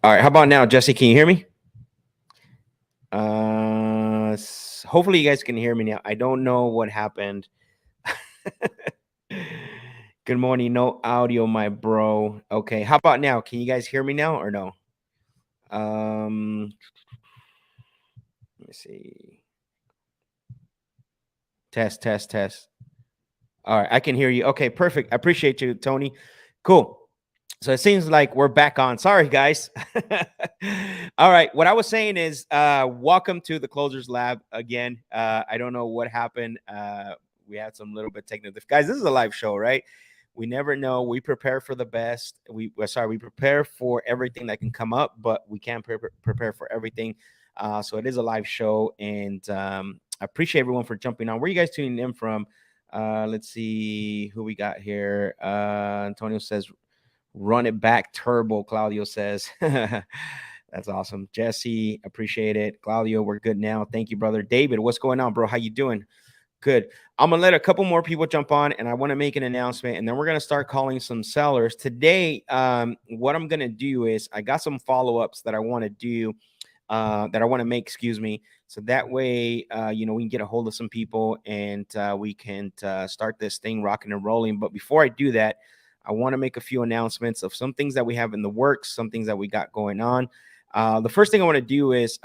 All right. How about now, Jesse? Can you hear me? Hopefully you guys can hear me now. I don't know what happened. Good morning. No audio, my bro. Okay. How about now? Can you guys hear me now or no? Let me see. Test, test, test. All right. I can hear you. Okay. Perfect. I appreciate you, Tony. Cool. So it seems like we're back on. Sorry, guys. All right. What I was saying is, welcome to the Closers Lab again. I don't know what happened. We had some little bit technical. Guys, this is a live show, right? We never know. We prepare for the best. We prepare for everything that can come up, but we can't prepare for everything. So it is a live show, and I appreciate everyone for jumping on. Where are you guys tuning in from? Let's see who we got here. Antonio says run it back turbo, Claudio says. That's awesome. Jesse, appreciate it. Claudio, we're good now. Thank you, brother. David, what's going on, bro? How you doing? Good. I'm gonna let a couple more people jump on, and I want to make an announcement, and then we're gonna start calling some sellers today. What I'm gonna do is I got some follow-ups that I want to do, that I want to make, excuse me, so that way we can get a hold of some people, and we can start this thing rocking and rolling. But before I do that, I want to make a few announcements of some things that we have in the works, some things that we got going on. The first thing I want to do is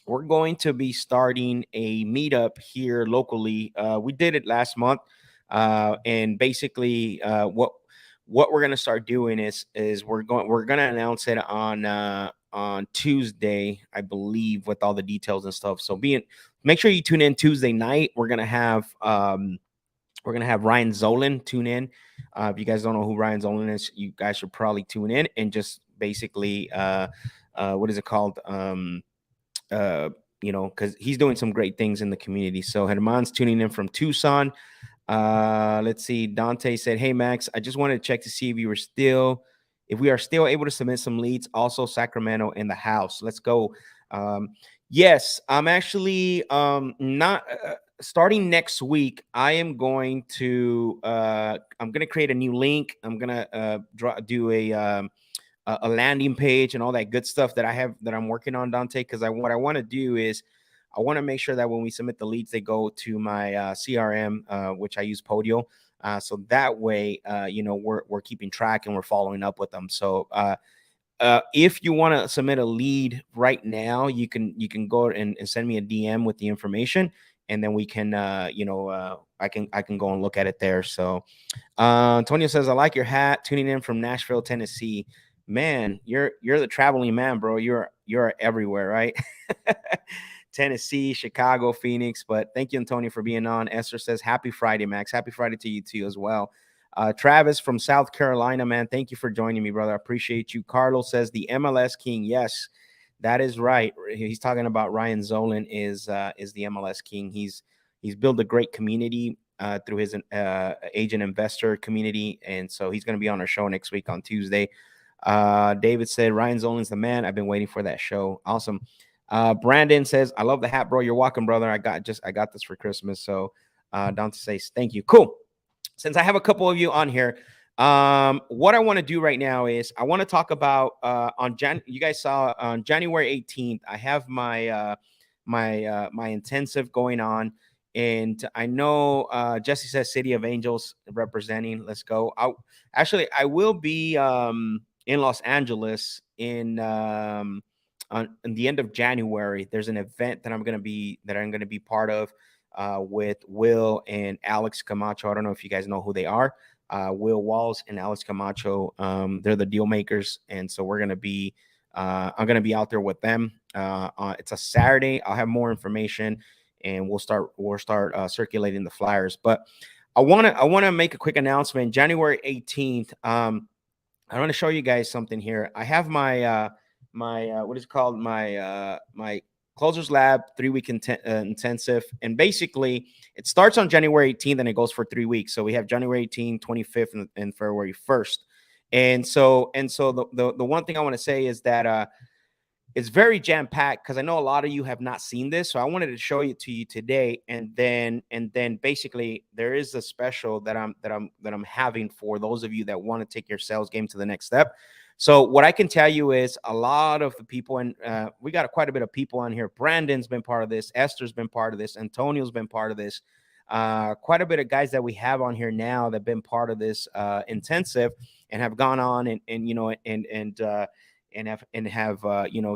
we're going to be starting a meetup here locally. We did it last month, and basically, what we're going to start doing is we're going to announce it on Tuesday, I believe, with all the details and stuff. So make sure you tune in Tuesday night. We're gonna have Ryan Zolan tune in. If you guys don't know who Ryan Zolan is, you guys should probably tune in and just basically, what is it called? Because he's doing some great things in the community. So Herman's tuning in from Tucson. Let's see. Dante said, "Hey Max, I just wanted to check to see if we are still able to submit some leads. Also, Sacramento in the house. Let's go." Yes, I'm actually not. Starting next week, I'm going to create a new link. I'm going to do a landing page and all that good stuff that I'm working on, Dante, because what I want to do is I want to make sure that when we submit the leads, they go to my CRM, which I use Podio. So that way, we're keeping track and we're following up with them. So if you want to submit a lead right now, you can go and send me a DM with the information, and then we can I can go and look at it there. So Antonio says, I like your hat. Tuning in from Nashville, Tennessee. Man, you're the traveling man, bro. You're everywhere, right? Tennessee, Chicago, Phoenix. But thank you, Antonio, for being on. Esther says, happy Friday, Max. Happy Friday to you too as well. Travis from South Carolina, man. Thank you for joining me, brother. I appreciate you. Carlos says the MLS King. Yes, that is right. He's talking about Ryan Zolan is the MLS King. He's built a great community through his agent investor community, and so he's going to be on our show next week on Tuesday. David said Ryan Zolan's the man. I've been waiting for that show. Awesome. Brandon says, I love the hat, bro. You're welcome, brother. I got this for Christmas. So Dante says thank you. Cool. Since I have a couple of you on here, what I want to do right now is I want to talk about you guys saw on January 18th, I have my my intensive going on. And I know Jesse says City of Angels representing. Let's go. I will be in Los Angeles in the end of January. There's an event that I'm going to be part of with Will and Alex Camacho. I don't know if you guys know who they are. Will Walls and Alex Camacho. They're the deal makers, and so I'm going to be out there with them. It's a Saturday. I'll have more information, and we'll start circulating the flyers. But I want to make a quick announcement. January 18th. I want to show you guys something here. I have my what is it called, my Closers Lab 3-week intensive, and basically it starts on January 18th and it goes for 3 weeks. So we have January 18th, 25th, and February 1st. And so the one thing I want to say is that It's very jam packed because I know a lot of you have not seen this, so I wanted to show it to you today. And then basically there is a special that I'm having for those of you that want to take your sales game to the next step. So what I can tell you is a lot of the people, and we got quite a bit of people on here. Brandon's been part of this. Esther's been part of this. Antonio's been part of this. Quite a bit of guys that we have on here now that have been part of this intensive and have gone on and you know and have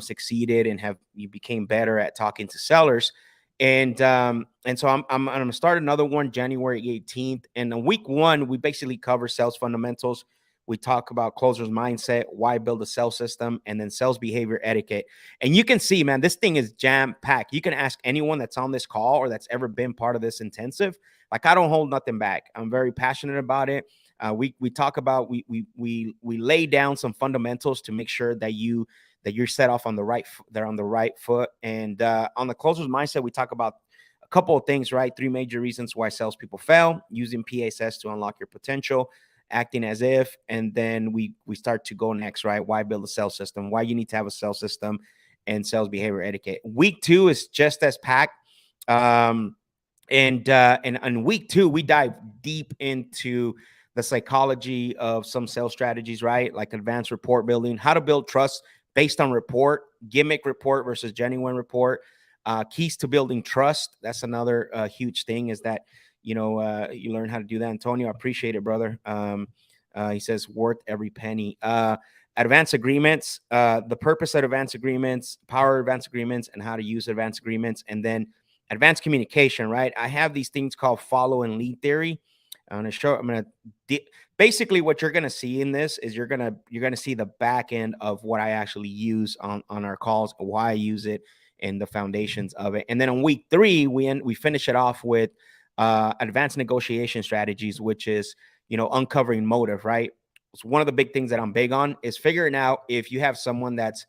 succeeded and have you became better at talking to sellers. And so I'm gonna start another one January 18th. And in week one, we basically cover sales fundamentals. We talk about closers mindset, why build a sales system, and then sales behavior etiquette. And you can see, man, this thing is jam packed. You can ask anyone that's on this call or that's ever been part of this intensive. Like, I don't hold nothing back. I'm very passionate about it. We talk about we lay down some fundamentals to make sure that you're set off on the right they're on the right foot. And on the closer's mindset, we talk about a couple of things, right? Three major reasons why salespeople fail: using PSS to unlock your potential, acting as if, and then we start to go next, right? Why build a sales system? Why you need to have a sales system, and sales behavior etiquette. Week two is just as packed. And on week two, we dive deep into the psychology of some sales strategies, right? Like advanced report building, how to build trust based on report, gimmick report versus genuine report, keys to building trust. That's another huge thing, is that, you learn how to do that. Antonio, I appreciate it, brother. He says worth every penny. Advanced agreements, the purpose of advanced agreements, power of advanced agreements, and how to use advanced agreements. And then advanced communication, right? I have these things called follow and lead theory. Basically what you're gonna see in this is you're gonna see the back end of what I actually use on our calls, why I use it, and the foundations of it. And then on week three, we finish it off with advanced negotiation strategies, which is uncovering motive, right? So one of the big things that I'm big on is figuring out if you have someone that's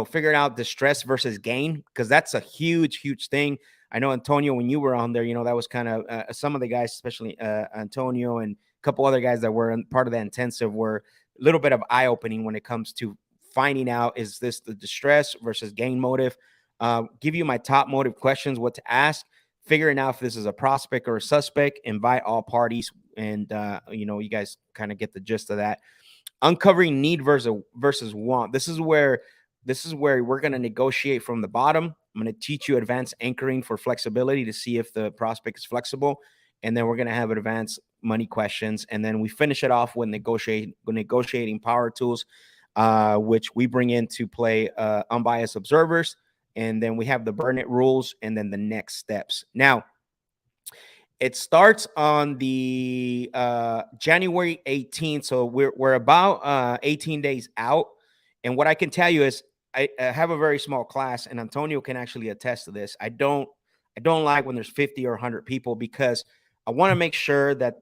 figuring out distress versus gain, because that's a huge thing. I know, Antonio, when you were on there, that was kind of some of the guys, especially Antonio and a couple other guys that were part of that intensive, were a little bit of eye opening when it comes to finding out, is this the distress versus gain motive? Give you my top motive questions, what to ask, figuring out if this is a prospect or a suspect, invite all parties. And, you guys kind of get the gist of that. Uncovering need versus want. This is where we're going to negotiate from the bottom. I'm going to teach you advanced anchoring for flexibility to see if the prospect is flexible. And then we're going to have advanced money questions. And then we finish it off with negotiating power tools, which we bring into play unbiased observers. And then we have the burn it rules, and then the next steps. Now, it starts on the January 18th. So we're about 18 days out. And what I can tell you is I have a very small class, and Antonio can actually attest to this. I don't like when there's 50 or 100 people, because I want to make sure that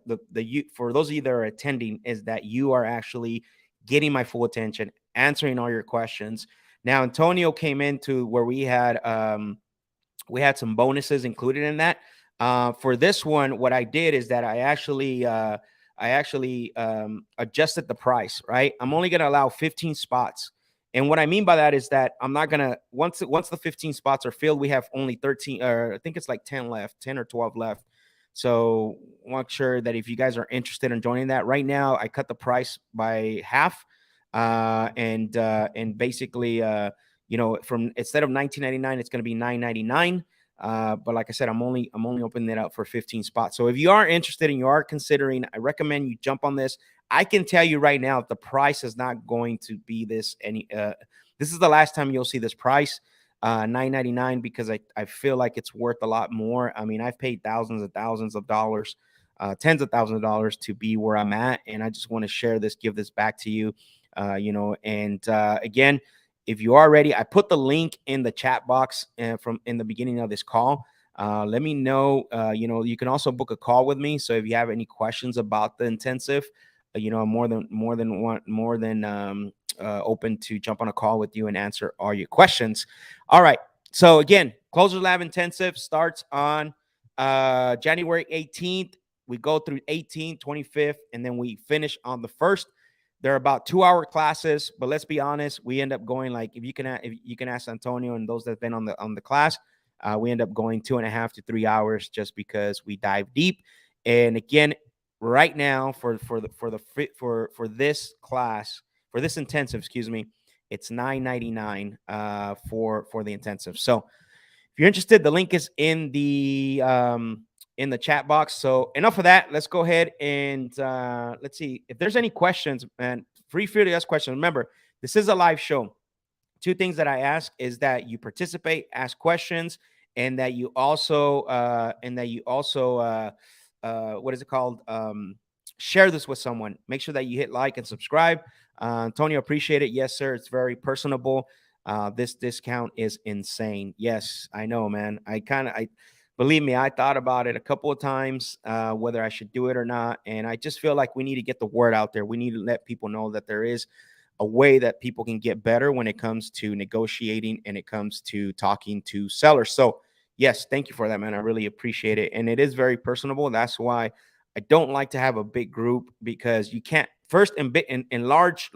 for those of you that are attending, is that you are actually getting my full attention, answering all your questions. Now, Antonio came into where we had some bonuses included in that. For this one, what I did is that I actually adjusted the price, right? I'm only going to allow 15 spots. And what I mean by that is that I'm not going to, once the 15 spots are filled, we have only 13, or I think it's like 10 left, 10 or 12 left. So make sure that if you guys are interested in joining that right now, I cut the price by half. And basically, from instead of $19.99, it's going to be $9.99. But like I said, I'm only opening it up for 15 spots. So if you are interested and you are considering, I recommend you jump on this. I can tell you right now, the price is not going to be this this is the last time you'll see this price, $9.99, because I feel like it's worth a lot more. I mean, I've paid thousands and thousands of dollars, tens of thousands of dollars to be where I'm at. And I just want to share this, give this back to you, again, if you are ready, I put the link in the chat box from in the beginning of this call. Let me know. You can also book a call with me. So if you have any questions about the intensive, I'm more than open to jump on a call with you and answer all your questions. All right. So again, Closer Lab Intensive starts on January 18th. We go through 18th, 25th, and then we finish on the 1st. They're about 2-hour classes, but let's be honest, we end up going like if you can ask Antonio and those that've been on the class, we end up going 2.5 to 3 hours just because we dive deep. And again, right now for this class, for this intensive, excuse me, it's $9.99 for the intensive. So if you're interested, the link is in the chat box. So enough of that. Let's go ahead and let's see if there's any questions, man. Free to ask questions. Remember, this is a live show. Two things that I ask is that you participate, ask questions, and that you also what is it called? Share this with someone. Make sure that you hit like and subscribe. Antonio, appreciate it. Yes, sir. It's very personable. This discount is insane. Yes, I know, man. I believe me, I thought about it a couple of times, whether I should do it or not. And I just feel like we need to get the word out there. We need to let people know that there is a way that people can get better when it comes to negotiating and it comes to talking to sellers. So yes, thank you for that, man. I really appreciate it. And it is very personable. That's why I don't like to have a big group, because you can't first in large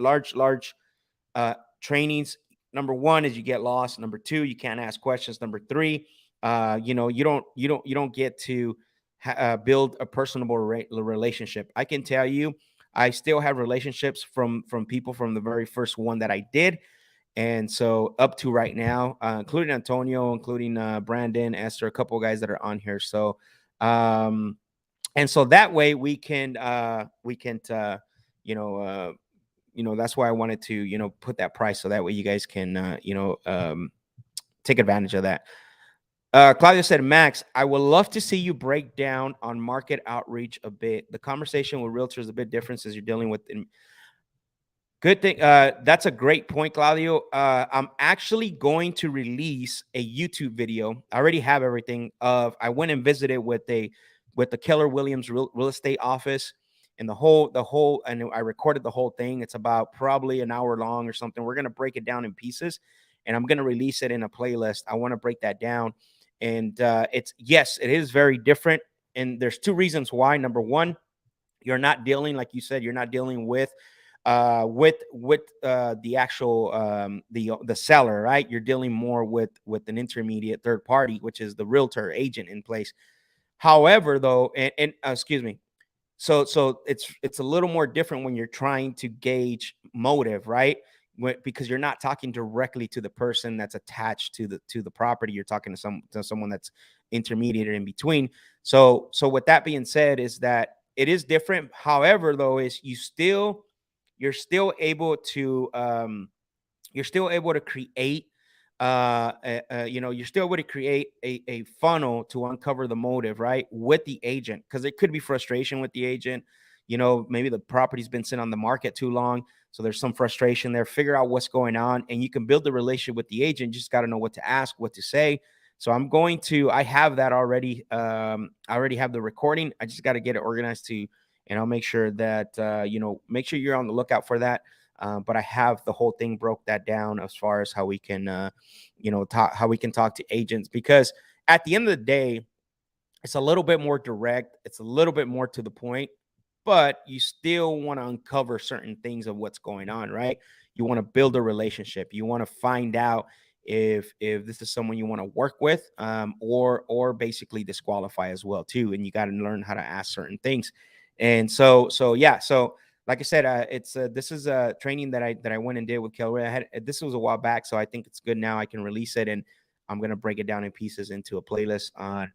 trainings. Number one is you get lost. Number two, you can't ask questions. Number three, you don't get to build a personable relationship. I can tell you, I still have relationships from people from the very first one that I did, and so up to right now, including Antonio, including Brandon, Esther, a couple of guys that are on here. So, and so that way we can you know that's why I wanted to put that price, so that way you guys can take advantage of that. Claudia said, Max, I would love to see you break down on market outreach a bit. The conversation with realtors is a bit different as you're dealing with. Good thing. That's a great point, Claudio. I'm actually going to release a YouTube video. I already have everything. I went and visited with the Keller Williams real estate office, and and I recorded the whole thing. It's about probably an hour long or something. We're gonna break it down in pieces, and I'm gonna release it in a playlist. I want to break that down, and it is very different. And there's two reasons why. Number one, you're not dealing, like you said, you're not dealing with the actual the seller, right? You're dealing more with an intermediate third party, which is the realtor agent in place. However, though, and excuse me, so it's a little more different when you're trying to gauge motive, right? Because you're not talking directly to the person that's attached to the property. You're talking to someone that's intermediate in between. So with that being said, is that it is different. However, though, is you're still able to create you're still able to create a funnel to uncover the motive, right, with the agent, because it could be frustration with the agent. Maybe the property's been sitting on the market too long, so there's some frustration there. Figure out what's going on, and you can build the relationship with the agent. You just got to know what to ask, what to say. So I have that already. I already have the recording. I just got to get it organized and I'll make sure that make sure you're on the lookout for that. But I have the whole thing broke that down as far as how we can talk to agents, because at the end of the day, it's a little bit more direct, it's a little bit more to the point, but you still want to uncover certain things of what's going on, right? You want to build a relationship. You want to find out if this is someone you want to work with, or basically disqualify as well too. And you got to learn how to ask certain things. And so yeah. So like I said, this is a training that I went and did with Keller. This was a while back, so I think it's good now. I can release it, and I'm gonna break it down in pieces into a playlist on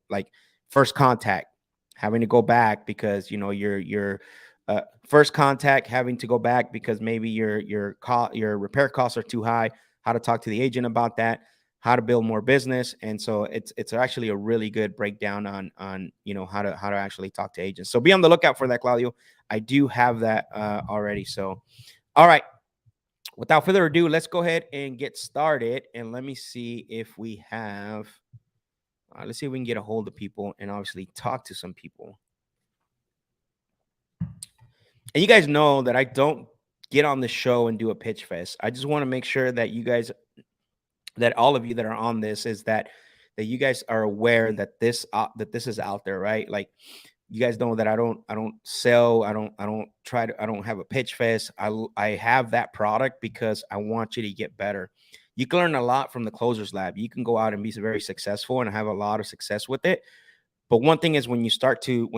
like first contact, having to go back because your first contact, having to go back because maybe your repair costs are too high. How to talk to the agent about that, how to build more business. And so it's actually a really good breakdown on how to actually talk to agents. So be on the lookout for that, Claudio. I do have that already. So all right, without further ado, let's go ahead and get started. And let me see if we have let's see if we can get a hold of people and obviously talk to some people. And you guys know that I don't get on the show and do a pitch fest. I just want to make sure that that all of you that are on this is that you guys are aware that this is out there, right? Like You guys know that I don't sell. I don't have a pitch fest. I have that product because I want you to get better. You can learn a lot from the Closers Lab. You can go out and be very successful and have a lot of success with it. But one thing is when you start to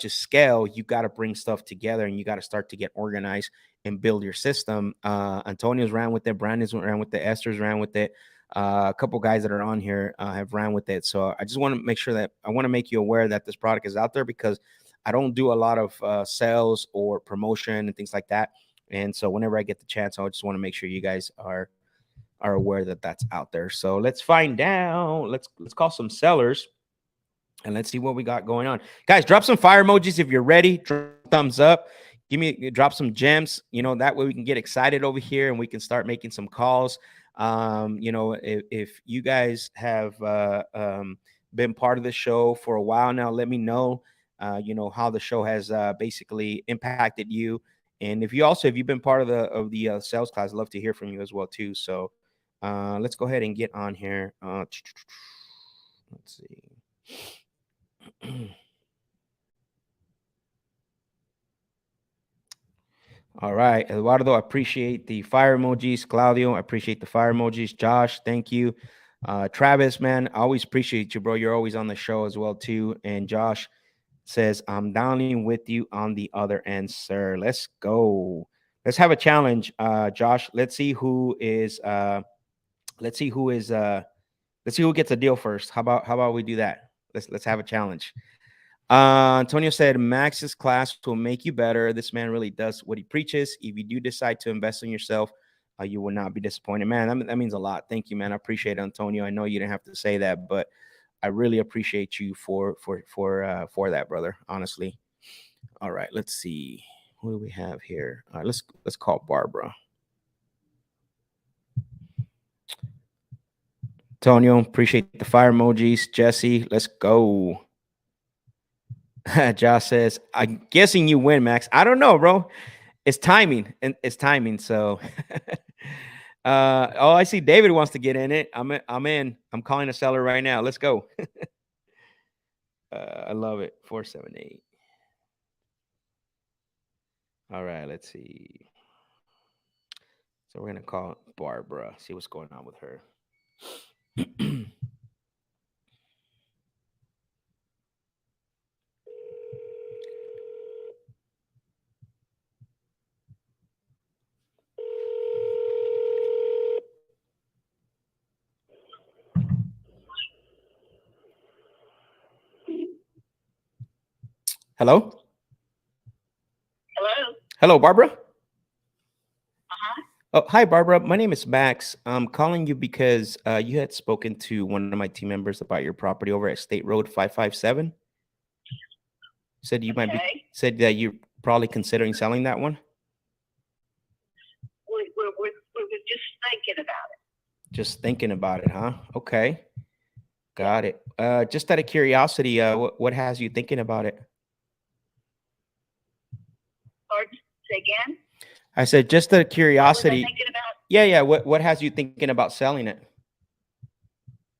scale, you got to bring stuff together and you got to start to get organized and build your system. Antonio's ran with it, Brandon's ran with it, Esther's ran with it. A couple guys that are on here have ran with it. So I just want to make sure that I want to make you aware that this product is out there because I don't do a lot of sales or promotion and things like that. And so whenever I get the chance, I just want to make sure you guys are aware that that's out there. So let's find out. Let's call some sellers. And let's see what we got going on. Guys, drop some fire emojis if you're ready. Drop thumbs up. Drop some gems. That way we can get excited over here and we can start making some calls. If you guys have been part of the show for a while now, let me know, how the show has basically impacted you. And if you've been part of the sales class, I'd love to hear from you as well too. So let's go ahead and get on here. Let's see. All right, Eduardo, I appreciate the fire emojis. Claudio, I appreciate the fire emojis. Josh, thank you. Travis, man, I always appreciate you, bro. You're always on the show as well too. And Josh says, "I'm downing with you on the other end, sir. Let's go. Let's have a challenge, Josh. Let's see who is. Let's see who is. Let's see who gets a deal first. How about we do that? Let's have a challenge." Antonio said, Max's class will make you better. This man really does what he preaches. If you do decide to invest in yourself, you will not be disappointed. Man, that means a lot. Thank you, man. I appreciate it, Antonio. I know you didn't have to say that, but I really appreciate you for that, brother. Honestly. All right, let's see. Who do we have here? All right, let's call Barbara. Antonio, appreciate the fire emojis. Jesse, let's go. Josh says, I'm guessing you win, Max. I don't know, bro. It's timing. And it's timing. So I see David wants to get in it. I'm in. I'm calling a seller right now. Let's go. I love it. 478. All right, let's see. So we're gonna call Barbara, see what's going on with her. Hello? Hello? Hello, Barbara? Uh-huh. Oh, hi, Barbara. My name is Max. I'm calling you because you had spoken to one of my team members about your property over at State Road 557. Said you might be Okay. said that you're probably considering selling that one. We were just thinking about it. Just thinking about it, huh? Okay, got it. Just out of curiosity, what has you thinking about it? Pardon? Say again? I said, just out of What was I curiosity. thinking about? Yeah. What has you thinking about selling it?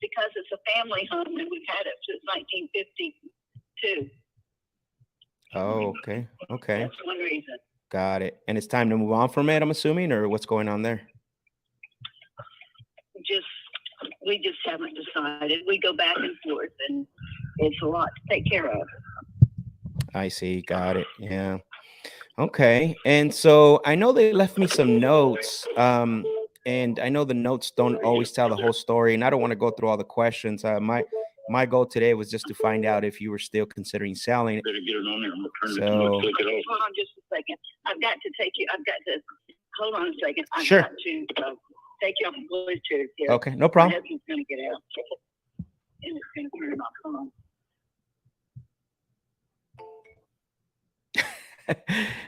Because it's a family home and we've had it since 1952. Oh, okay. That's one reason. Got it. And it's time to move on from it, I'm assuming, or what's going on there? We just haven't decided. We go back and forth and it's a lot to take care of. I see. Got it. Yeah. Okay. And so I know they left me some notes. And I know the notes don't always tell the whole story, and I don't want to go through all the questions. My goal today was just to find out if you were still considering selling it. Better get it on there. I'm gonna turn So- it. Hold on just a second. I've got to hold on a second. Sure. Got to take you off the Bluetooth here. Okay, no My problem. husband's gonna get out. And it's gonna turn it off. Hold on.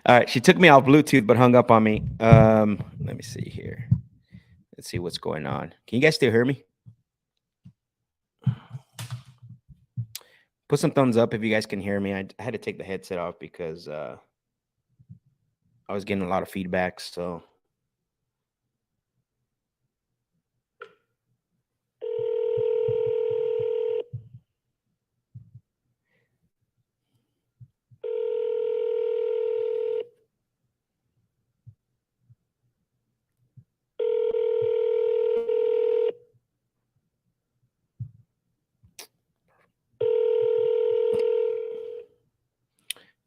All right, she took me off Bluetooth but hung up on me. Let me see here. Let's see what's going on. Can you guys still hear me? Put some thumbs up if you guys can hear me. I had to take the headset off because I was getting a lot of feedback. So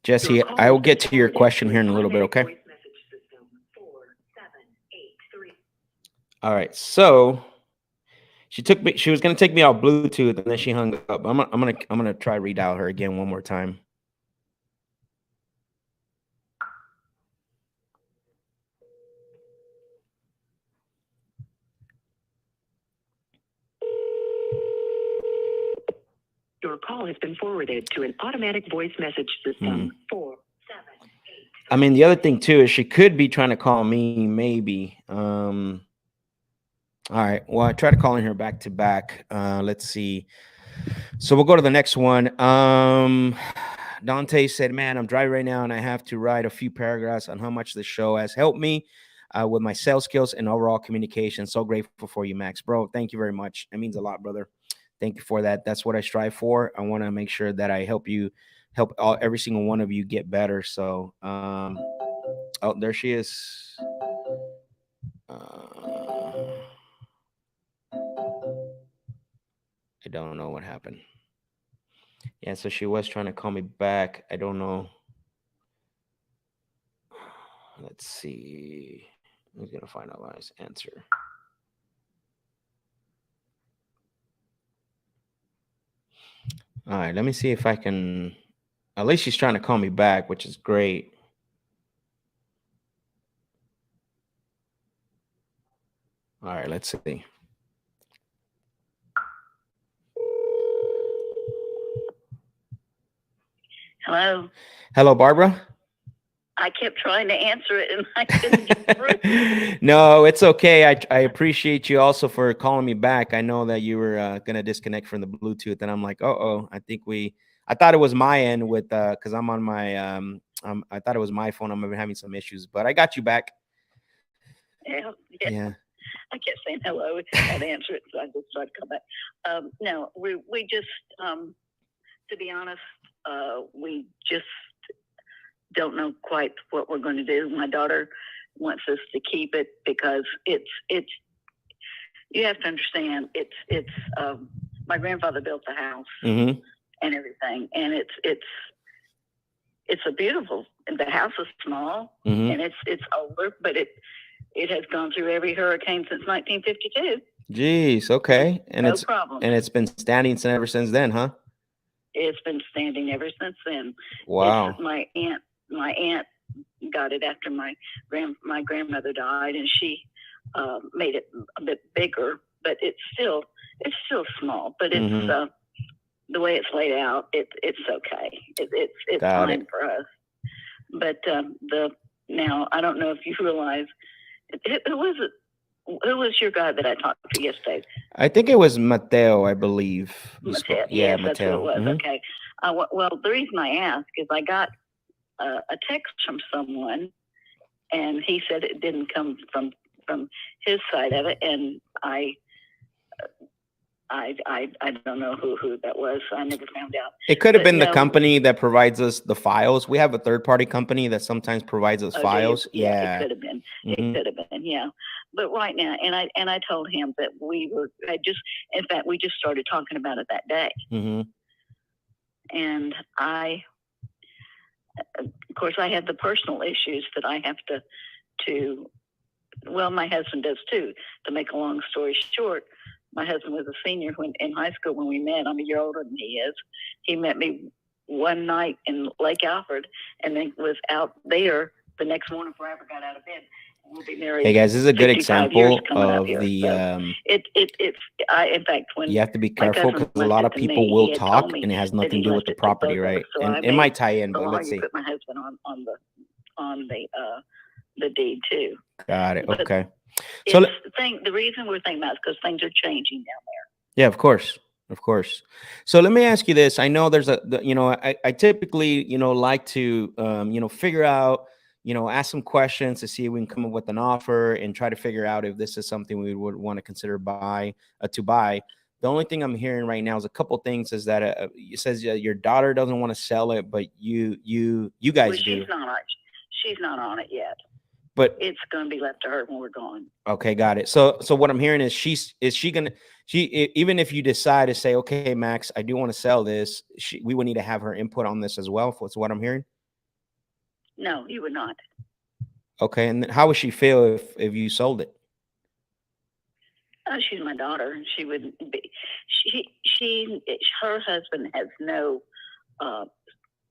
Jesse, I will get to your question here in a little bit, okay? All right. So she was gonna take me off Bluetooth, and then she hung up. I'm gonna try redial her again one more time. Your call has been forwarded to an automatic voice message system. 4, 7, 8. I mean, the other thing too is she could be trying to call me, maybe. All right. Well, I tried calling her back to back. Let's see. So we'll go to the next one. Dante said, "Man, I'm driving right now, and I have to write a few paragraphs on how much the show has helped me with my sales skills and overall communication. So grateful for you, Max, bro. Thank you very much. It means a lot, brother. Thank you for that. That's what I strive for. I want to make sure that I help every single one of you get better. So, oh, there she is. I don't know what happened. Yeah, so she was trying to call me back. I don't know. Let's see. Who's gonna finalize answer? All right, let me see if I can. At least she's trying to call me back, which is great. All right, let's see. Hello. Hello, Barbara. I kept trying to answer it and I couldn't get through. No, it's okay. I appreciate you also for calling me back. I know that you were gonna disconnect from the Bluetooth, and I'm like, oh, I thought it was my end with because I'm on my I thought it was my phone. I'm having some issues, but I got you back. Yeah. I kept saying hello. I'd answer it, so I just tried to come back. No, we just to be honest, we just don't know quite what we're going to do. My daughter wants us to keep it because it's you have to understand it's my grandfather built the house and everything, and it's a beautiful, the house is small and it's older, but it has gone through every hurricane since 1952. Jeez, okay. And no problem. And it's been standing ever since then, huh? It's been standing ever since then. Wow. My aunt got it after my grandmother died, and she made it a bit bigger, but it's still small. But it's the way it's laid out, it's okay. It's fine for us. But now I don't know if you realize who was your guy that I talked to yesterday? I think it was Mateo, I believe. Mateo. Yeah, yes, Mateo. That's who it was. Okay. Well, the reason I asked is I got a text from someone, and he said it didn't come from his side of it, and I don't know who that was. I never found out. It could have been the company that provides us the files. We have a third-party company that sometimes provides us files. Yeah, it could have been. It could have been. Yeah, but right now, and I told him that in fact, we just started talking about it that day. And of course, I have the personal issues that I have to. Well, my husband does too. To make a long story short, my husband was a senior in high school when we met. I'm a year older than he is. He met me one night in Lake Alfred, and then was out there the next morning before I ever got out of bed. We'll be married. Hey guys, this is a good example of here, the. So in fact, when you have to be careful because a lot of people will talk, and it has nothing to do with the property, right? So and it might tie in, but let's see. Put my husband on the deed too. Got it. Okay. So the reason we're thinking about it is because things are changing down there. Yeah, of course. So let me ask you this. I know there's I typically, like to, figure out, ask some questions to see if we can come up with an offer and try to figure out if this is something we would want to consider to buy. The only thing I'm hearing right now is a couple things is that it says your daughter doesn't want to sell it, but you guys do. She's not on it yet. But it's going to be left to her when we're gone. Okay, got it. So what I'm hearing is even if you decide to say, okay, Max, I do want to sell this, we would need to have her input on this as well. That's what I'm hearing. No, you would not. Okay, and then how would she feel if you sold it? Oh, she's my daughter. She wouldn't be. She. Her husband has no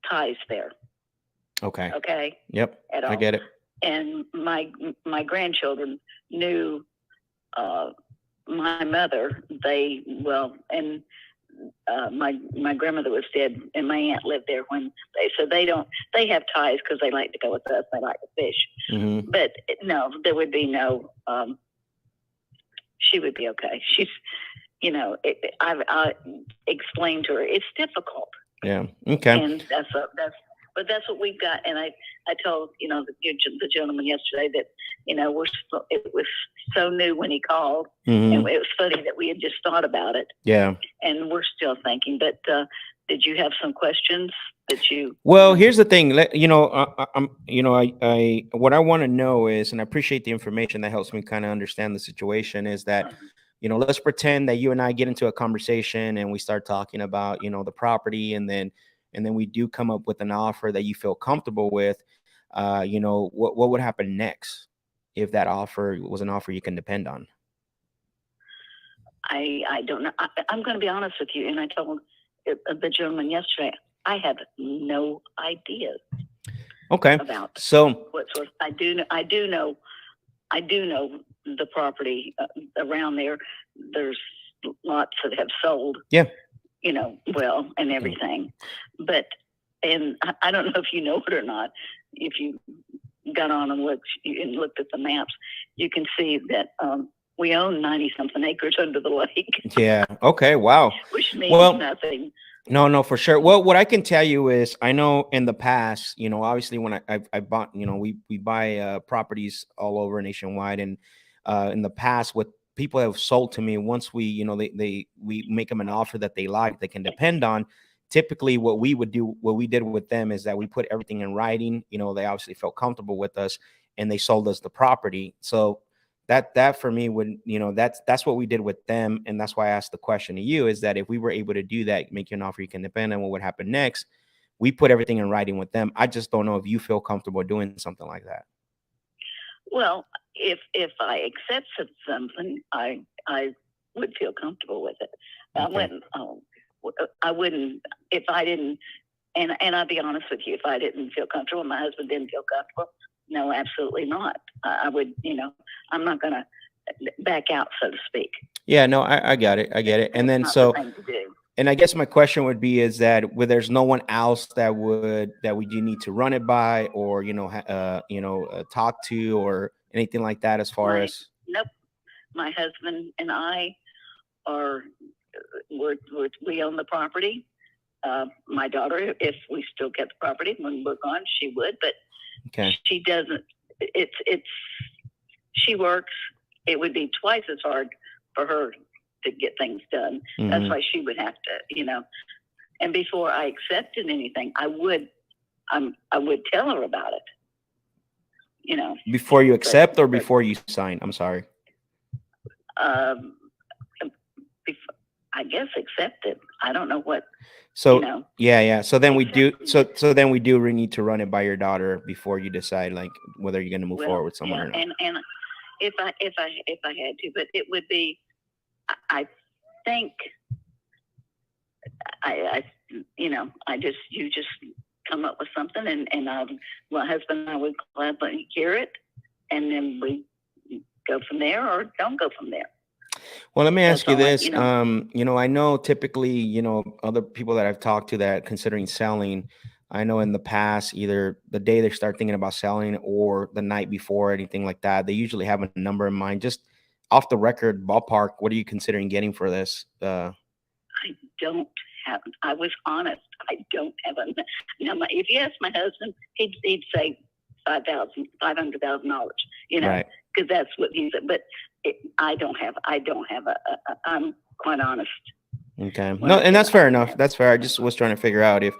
ties there. Okay. Okay. Yep. At I all. get it. And my grandchildren knew my mother. And my grandmother was dead, and my aunt lived there when they have ties because they like to go with us. They like to fish. Mm-hmm. But no, there would be no. She would be okay. She's, I explained to her it's difficult. Yeah. Okay. And that's what we've got. And I told the gentleman yesterday that it was so new when he called, Mm-hmm. and it was funny that we had just thought about it. Yeah. And we're still thinking. But did you have some questions that you? Well, here's the thing. I what I want to know is, and I appreciate the information that helps me kind of understand the situation, is that, let's pretend that you and I get into a conversation and we start talking about, the property, and then we do come up with an offer that you feel comfortable with. What would happen next if that offer was an offer you can depend on? I don't know. I'm going to be honest with you, and I told the gentleman yesterday, I have no idea. Okay. About so what sort. I do know the property around there. There's lots that have sold. Yeah. And everything, but I don't know if you know it or not. If you got on and looked at the maps, you can see that we own 90-something acres under the lake. Yeah. Okay. Wow. Which means nothing. No, for sure. Well, what I can tell you is, I know in the past, obviously when I bought, we buy properties all over nationwide, and in the past, what people have sold to me, once we, we make them an offer that they like, they can depend on. Typically, what we did with them is that we put everything in writing. They obviously felt comfortable with us, and they sold us the property. So that for me would, that's what we did with them. And that's why I asked the question to you, is that if we were able to do that, make you an offer you can depend on, what would happen next? We put everything in writing with them. I just don't know if you feel comfortable doing something like that. Well, if I accepted something, I would feel comfortable with it. Okay. I wouldn't if I didn't. And I'll be honest with you, if I didn't feel comfortable, my husband didn't feel comfortable, no, absolutely not. I would, I'm not going to back out, so to speak. Yeah, no, I got it. I get it. And then and I guess my question would be, is that there's no one else that would you need to run it by, or talk to, or anything like that, as far as? Nope. My husband and I we own the property. My daughter, if we still kept the property when we're gone, she would, but okay. She doesn't. She works. It would be twice as hard for her to get things done. Mm-hmm. That's why she would have to, And before I accepted anything, I would tell her about it. Before you accept, or before you sign? I'm sorry. I guess accepted. I don't know what. So yeah. So then we do. So then we do need to run it by your daughter before you decide, like, whether you're going to move forward with someone or not. And if I had to, but it would be. I think. You just come up with something, and my husband and I would gladly hear it, and then we go from there, or don't go from there. Well, let me ask you this. I know typically, other people that I've talked to that are considering selling, I know in the past, either the day they start thinking about selling or the night before, anything like that, they usually have a number in mind. Just off the record, ballpark, what are you considering getting for this? I don't have. I was honest. I don't have a. If you ask my husband, he'd say $500,000. Right. Because that's what he said. But I don't have I'm quite honest. Okay. No, and that's fair enough. That's fair. I just was trying to figure out if,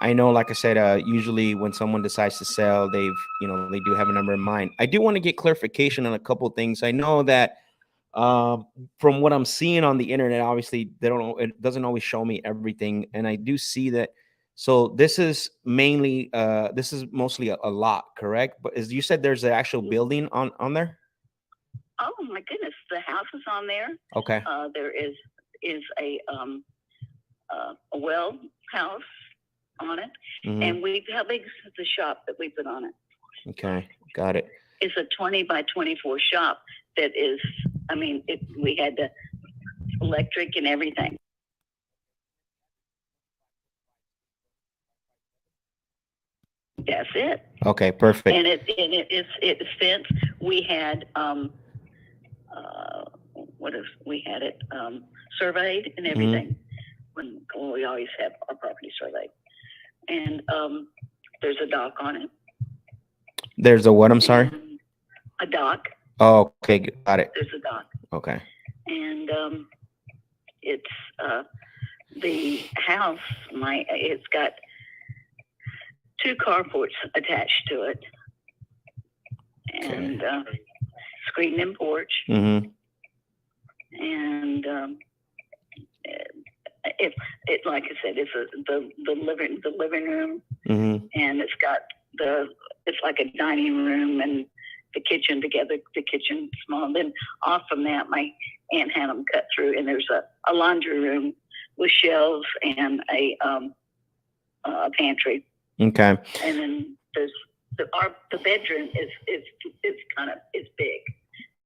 I know, like I said, usually when someone decides to sell, they do have a number in mind. I do want to get clarification on a couple of things. I know that from what I'm seeing on the internet, obviously it doesn't always show me everything. And I do see that So this is mainly this is mostly a lot, correct? But as you said, there's an actual building on there. Oh my goodness, the house is on there. Okay. There is a well house on it, and how big is the shop that we put on it? Okay, got it. It's a 20 by 24 shop that is, I mean, we had the electric and everything. That's it. Okay, perfect. And it's fenced. We had we had it surveyed and everything. When we always have our property surveyed, and there's a dock on it. There's a what? I'm sorry. A dock. Oh, okay, got it. There's a dock. Okay. And it's the house. It's got 2 carports attached to it, and screened-in porch. And it like I said, it's the living room, and it's got it's like a dining room and the kitchen together. The kitchen small. And then off from that, my aunt had them cut through, and there's a laundry room with shelves and a pantry. Okay. And then there's the bedroom is big,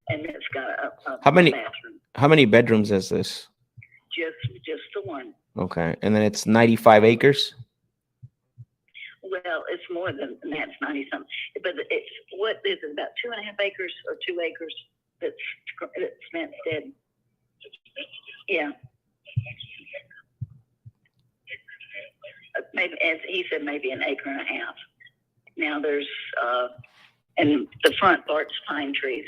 and it's got a bathroom. How many bedrooms is this? Just the one. Okay, and then it's 95 acres. Well, it's more than that. It's 90 something. But it's what is it, about 2.5 acres or 2 acres that's fenced in. Yeah. Maybe, as he said, maybe 1.5 acres. Now there's and the front part's pine trees.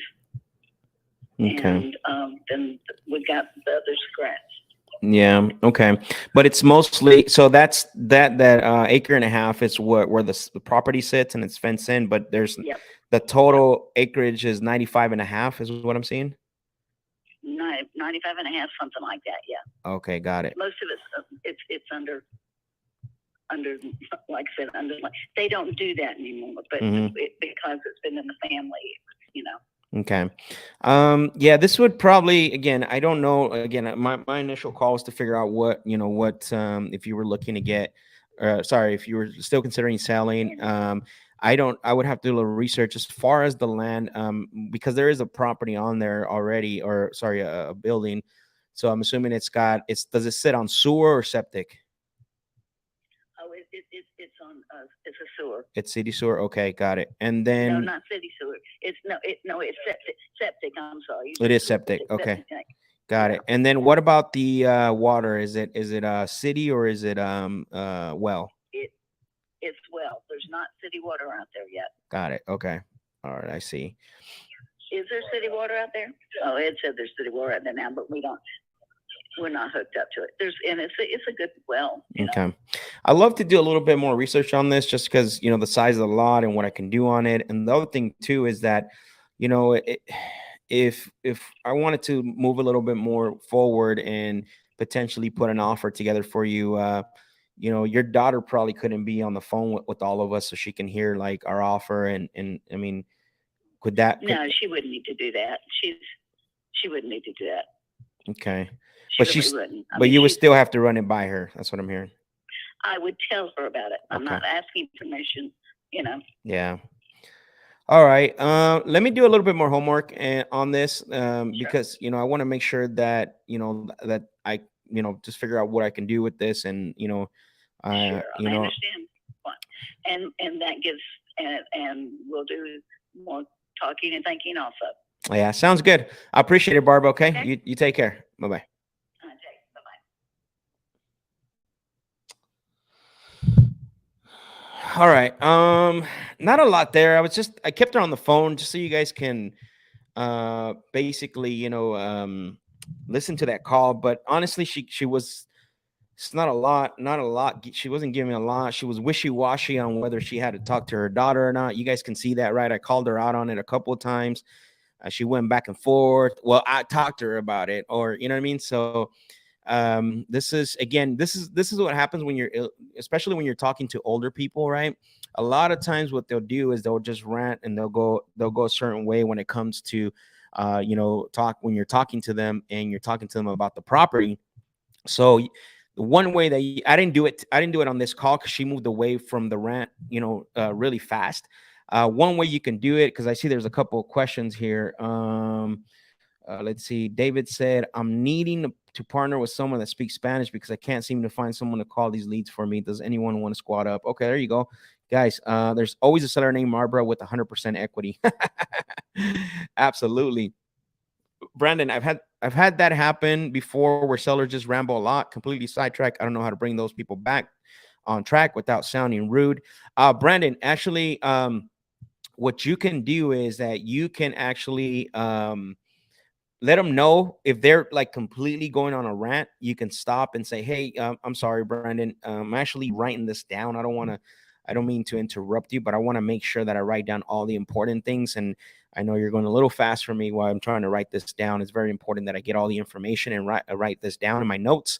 Okay. And then we got the other grass. Yeah. Okay. But it's mostly, so that's that 1.5 acres is where the property sits, and it's fenced in, but there's the total acreage is 95.5 is what I'm seeing. 95.5, something like that. Yeah. Okay. Got it. Most of it's under, like I said, they don't do that anymore, but because it's been in the family, you know. Okay. Yeah, this would probably, again, I don't know. Again, my initial call was to figure out what, if you were looking to get, if you were still considering selling. I would have to do a little research as far as the land, because there is a property on there already, or sorry, a building. So I'm assuming does it sit on sewer or septic? It's on it's a sewer. It's city sewer. Okay, got it. And then no, not city sewer. It's septic. Septic. I'm sorry. It is septic. Okay, got it. And then what about the water? Is it city or is it well? It's well. There's not city water out there yet. Got it. Okay. All right. I see. Is there city water out there? Oh, Ed said there's city water out there now, but we're not hooked up to it. It's a good well. Okay. I'd love to do a little bit more research on this, just because, the size of the lot and what I can do on it. And the other thing too is that, if I wanted to move a little bit more forward and potentially put an offer together for you, your daughter probably couldn't be on the phone with all of us so she can hear like our offer. And I mean, no, she wouldn't need to do that. She wouldn't need to do that. Okay. But you would still have to run it by her. That's what I'm hearing. I would tell her about it. I'm not asking permission, Yeah. All right. Let me do a little bit more homework on this, because, I want to make sure that, that I, just figure out what I can do with this. And, I understand. And that gives, and we'll do more talking and thinking also. Yeah. Sounds good. I appreciate it, Barb. Okay. You take care. Bye-bye. All right. Not a lot there. I kept her on the phone just so you guys can basically, listen to that call. But honestly, it's not a lot. She wasn't giving a lot. She was wishy-washy on whether she had to talk to her daughter or not. You guys can see that, right? I called her out on it a couple of times. She went back and forth. Well, I talked to her about it, or, you know what I mean? So This is what happens when you're, especially when you're talking to older people, right? A lot of times what they'll do is they'll just rant, and they'll go a certain way when it comes to when you're talking to them, and you're talking to them about the property. So the one way that I didn't do it on this call, because she moved away from the rant, really fast. One way you can do it, because I see there's a couple of questions here. Let's see. David said, I'm needing to partner with someone that speaks Spanish because I can't seem to find someone to call these leads for me. Does anyone want to squat up? Okay, there you go. Guys, there's always a seller named Barbara with 100% equity. Absolutely. Brandon, I've had that happen before, where sellers just ramble a lot, completely sidetrack. I don't know how to bring those people back on track without sounding rude. Brandon, actually, what you can do is that you can actually let them know if they're like completely going on a rant. You can stop and say, hey, I'm sorry, Brandon, I'm actually writing this down. I don't mean to interrupt you, but I want to make sure that I write down all the important things. And I know you're going a little fast for me while I'm trying to write this down. It's very important that I get all the information and write this down in my notes.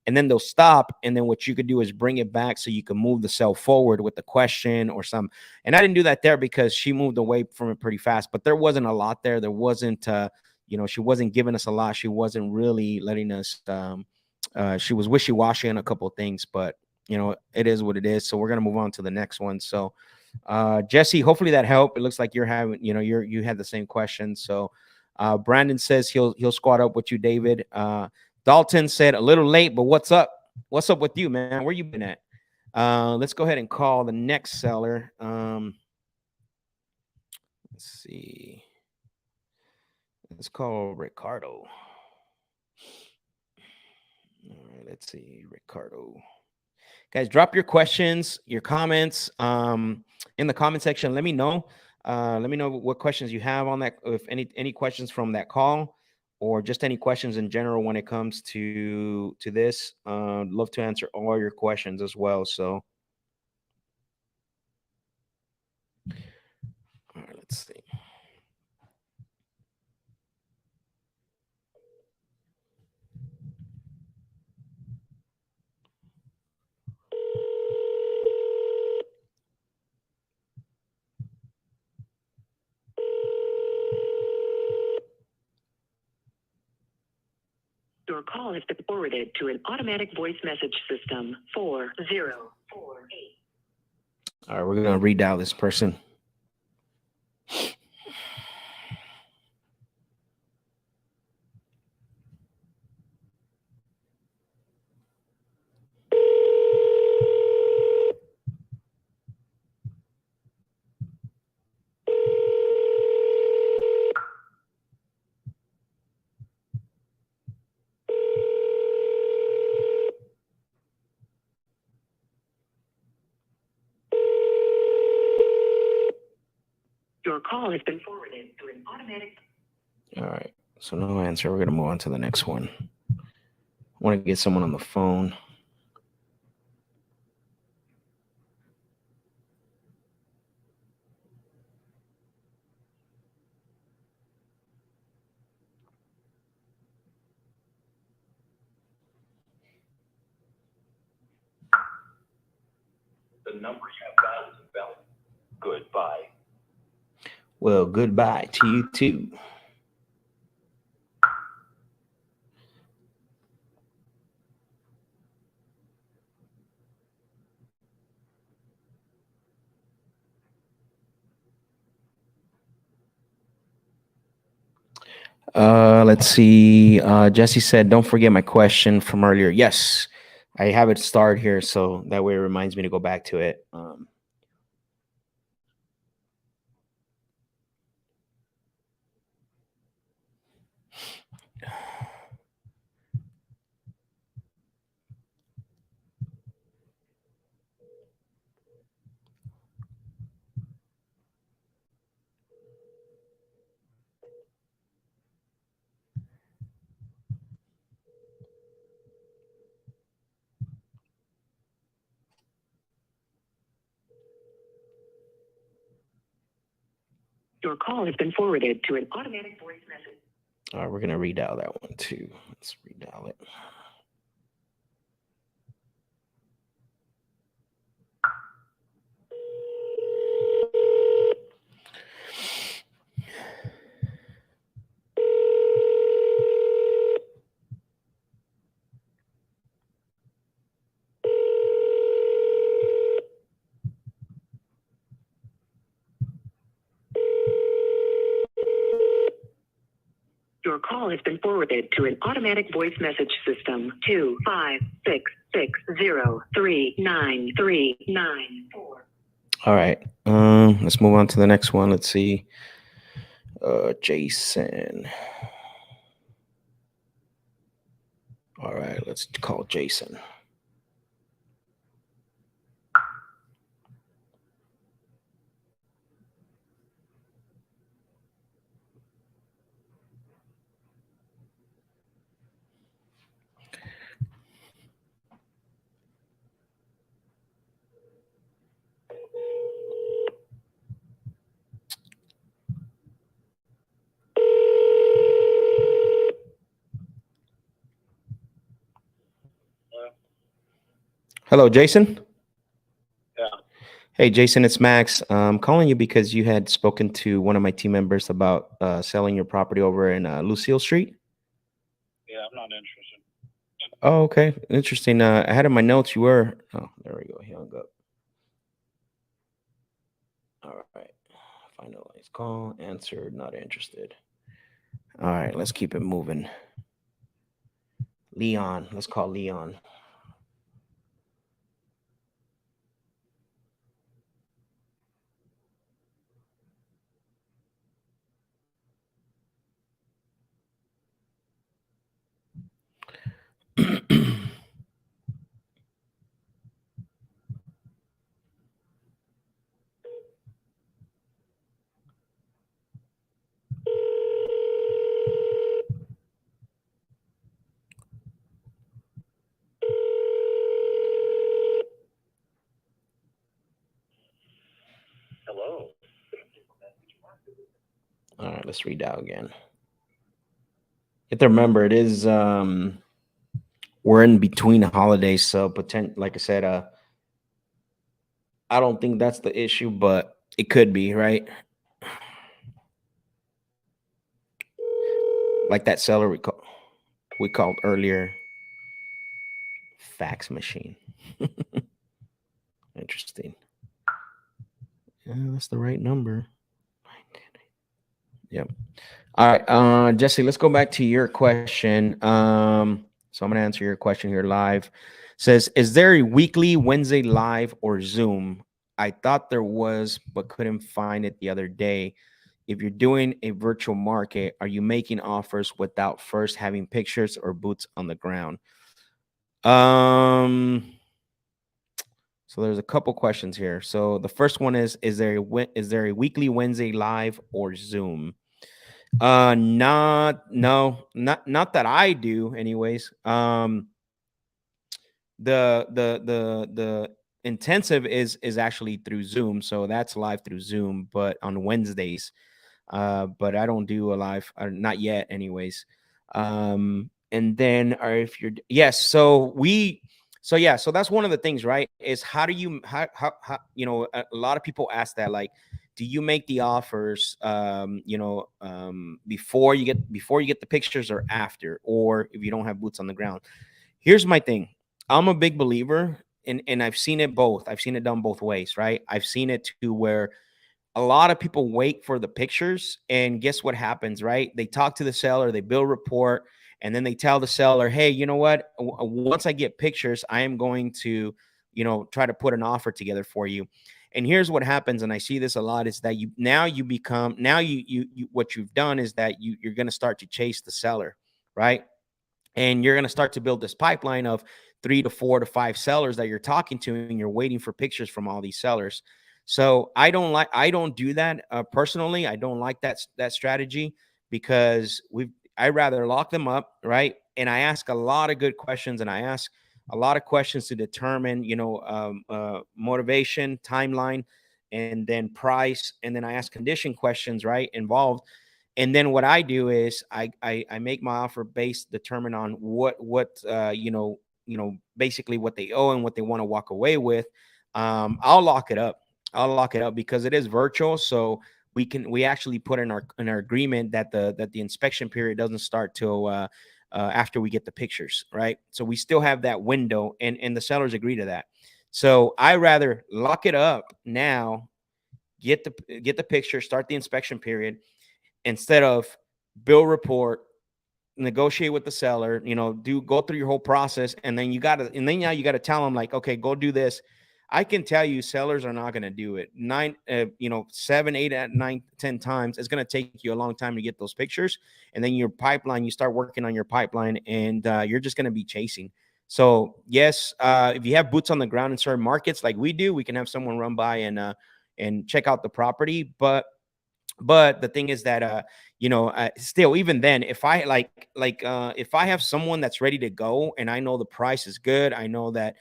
And then they'll stop. And then what you could do is bring it back so you can move the cell forward with the question or some. And I didn't do that there because she moved away from it pretty fast, but there wasn't a lot there. There wasn't, she wasn't giving us a lot. She wasn't really letting us, she was wishy-washy on a couple of things, but it is what it is. So we're going to move on to the next one. So, Jesse, hopefully that helped. It looks like you're having, you had the same question. So, Brandon says he'll squat up with you, David. Dalton said a little late, but what's up? What's up with you, man? Where you been at? Let's go ahead and call the next seller. Let's see. Let's call Ricardo. All right, let's see, Ricardo. Guys, drop your questions, your comments in the comment section. Let me know. Let me know what questions you have on that. If any questions from that call, or just any questions in general when it comes to this. Love to answer all your questions as well. So, all right, let's see. Your call has been forwarded to an automatic voice message system. 4048. All right, we're gonna redial this person. Your call has been forwarded to an automatic. All right, so no answer. We're gonna move on to the next one. I want to get someone on the phone. The number you have dialed is invalid. Goodbye. Well, goodbye to you too. Let's see. Jesse said, don't forget my question from earlier. Yes, I have it starred here, so that way it reminds me to go back to it. Your call has been forwarded to an automatic voice message. All right, we're gonna redial that one too. Let's redial it. Your call has been forwarded to an automatic voice message system. 25660393994. All right. Let's move on to the next one. Let's see. Jason. All right, let's call Jason. Hello, Jason. Yeah. Hey, Jason, it's Max. I'm calling you because you had spoken to one of my team members about selling your property over in Lucille Street. Yeah, I'm not interested. Oh, okay. Interesting. I had in my notes you were. Oh, there we go. He hung up. All right. Finalize call. Answered. Not interested. All right. Let's keep it moving. Leon. Let's call Leon. Hello. All right, let's redial again. You have to remember it is we're in between holidays, so like I said, I don't think that's the issue, but it could be, right? Like that seller we called earlier. Fax machine. Interesting. Yeah, that's the right number. Yep. All right, Jesse, let's go back to your question. So I'm going to answer your question here live. Says, is there a weekly Wednesday live or Zoom? I thought there was, but couldn't find it the other day. If you're doing a virtual market, are you making offers without first having pictures or boots on the ground? So there's a couple questions here. So the first one is there a weekly Wednesday live or Zoom? Not that I do anyways. The intensive is actually through Zoom, so that's live through Zoom, but on Wednesdays. But I don't do a live, not yet anyways. And then or if you're yes, so that's one of the things, right? Is how do you how you know, a lot of people ask that, like, do you make the offers before you get the pictures or after, or if you don't have boots on the ground? Here's my thing. I'm a big believer, and I've seen it both. I've seen it done both ways, right? I've seen it to where a lot of people wait for the pictures, and guess what happens, right? They talk to the seller, they build a report, and then they tell the seller, hey, you know what? Once I get pictures, I am going to, try to put an offer together for you. And here's what happens, and I see this a lot, is that what you've done is that you're going to start to chase the seller, right? And you're going to start to build this pipeline of 3 to 4 to 5 sellers that you're talking to, and you're waiting for pictures from all these sellers. So I don't do that personally. I don't like that strategy, because I rather lock them up, right? And I ask a lot of good questions, and I ask a lot of questions to determine, motivation, timeline, and then price, and then I ask condition questions, right, involved. And then what I do is I make my offer based determined on what basically what they owe and what they want to walk away with. I'll lock it up. I'll lock it up because it is virtual, so we actually put in our agreement that the inspection period doesn't start till after we get the pictures, right? So we still have that window, and the sellers agree to that. So I rather lock it up now, get the picture, start the inspection period, instead of bill report, negotiate with the seller, go through your whole process. And then now you got to tell them like, okay, go do this. I can tell you sellers are not going to do it. 7, 8, 9, 10 times. It's going to take you a long time to get those pictures. And then your pipeline, you start working on your pipeline, and you're just going to be chasing. So yes, if you have boots on the ground in certain markets like we do, we can have someone run by and check out the property. But the thing is that still, even then, if I if I have someone that's ready to go and I know the price is good, I know that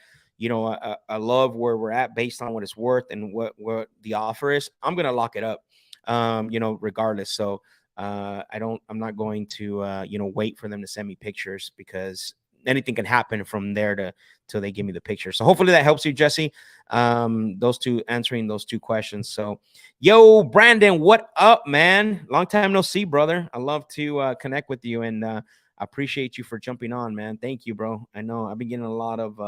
I love where we're at based on what it's worth and what the offer is, I'm gonna lock it up, regardless. So I'm not going to wait for them to send me pictures, because anything can happen from there to till they give me the picture. So hopefully that helps you, Jesse. Answering those two questions. So yo, Brandon, what up, man? Long time no see, brother. I love to connect with you, and I appreciate you for jumping on, man. Thank you, bro. I know I've been getting a lot of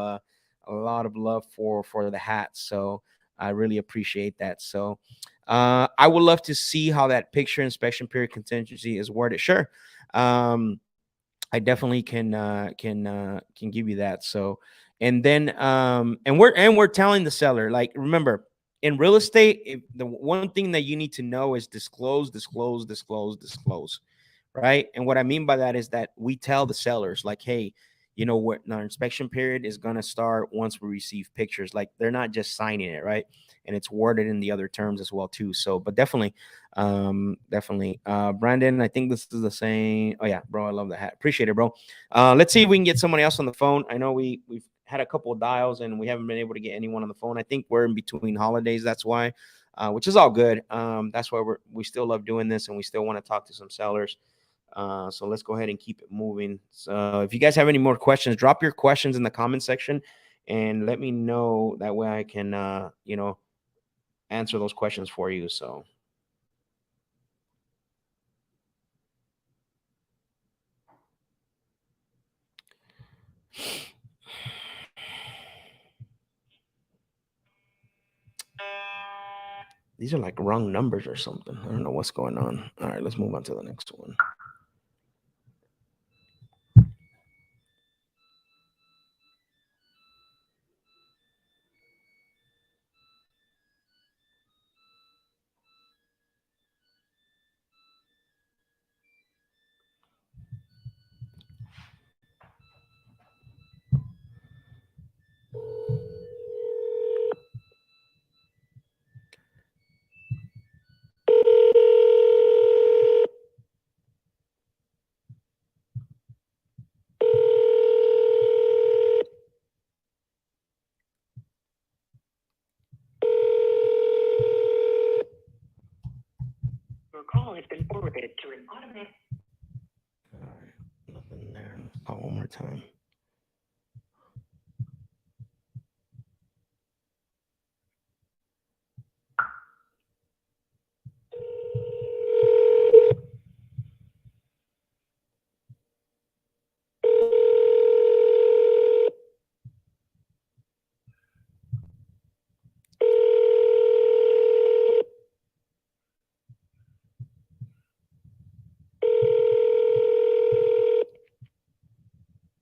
love for the hat, so I really appreciate that. So I would love to see how that picture inspection period contingency is worded. Sure. I definitely can give you that. So, and then and we're telling the seller, like, remember, in real estate, the one thing that you need to know is disclose, disclose, disclose, disclose, right? And what I mean by that is that we tell the sellers, like, hey, what, our inspection period is going to start once we receive pictures. Like, they're not just signing it, right? And it's worded in the other terms as well too. So, but definitely, Brandon, I think this is the same. Oh yeah, bro, I love the hat. Appreciate it, bro. Let's see if we can get somebody else on the phone. I know we've had a couple of dials and we haven't been able to get anyone on the phone. I think we're in between holidays. That's why, which is all good. That's why we still love doing this, and we still want to talk to some sellers. So let's go ahead and keep it moving. So if you guys have any more questions, drop your questions in the comment section and let me know. That way I can, answer those questions for you. So. These are like wrong numbers or something. I don't know what's going on. All right, let's move on to the next one. Your call has been forwarded to an automatic. All right, nothing there. Let's call one more time.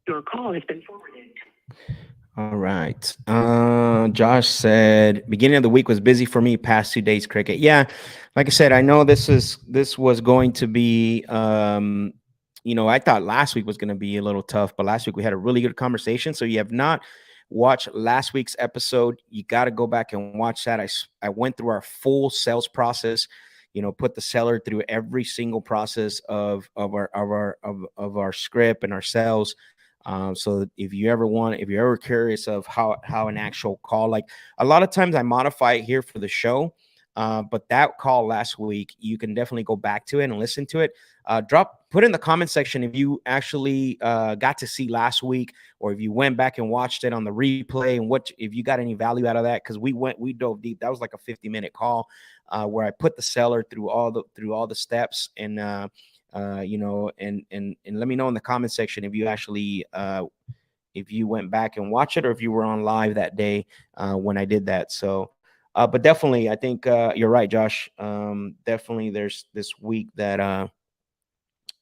Your call has been forwarded. All right. Josh said beginning of the week was busy for me. Past 2 days, cricket. Yeah, like I said, I know this was going to be. I thought last week was going to be a little tough, but last week we had a really good conversation. So you have not watched last week's episode, you got to go back and watch that. I went through our full sales process. Put the seller through every single process of our script and our sales. So if you're ever curious of how an actual call, like a lot of times I modify it here for the show, but that call last week, you can definitely go back to it and listen to it. Put in the comment section if you actually got to see last week, or if you went back and watched it on the replay, and if you got any value out of that, because we dove deep. That was like a 50-minute call where I put the seller through all the steps, and and let me know in the comment section if you actually if you went back and watched it, or if you were on live that day when I did that. So but definitely, I think you're right, Josh. Definitely there's this week that let's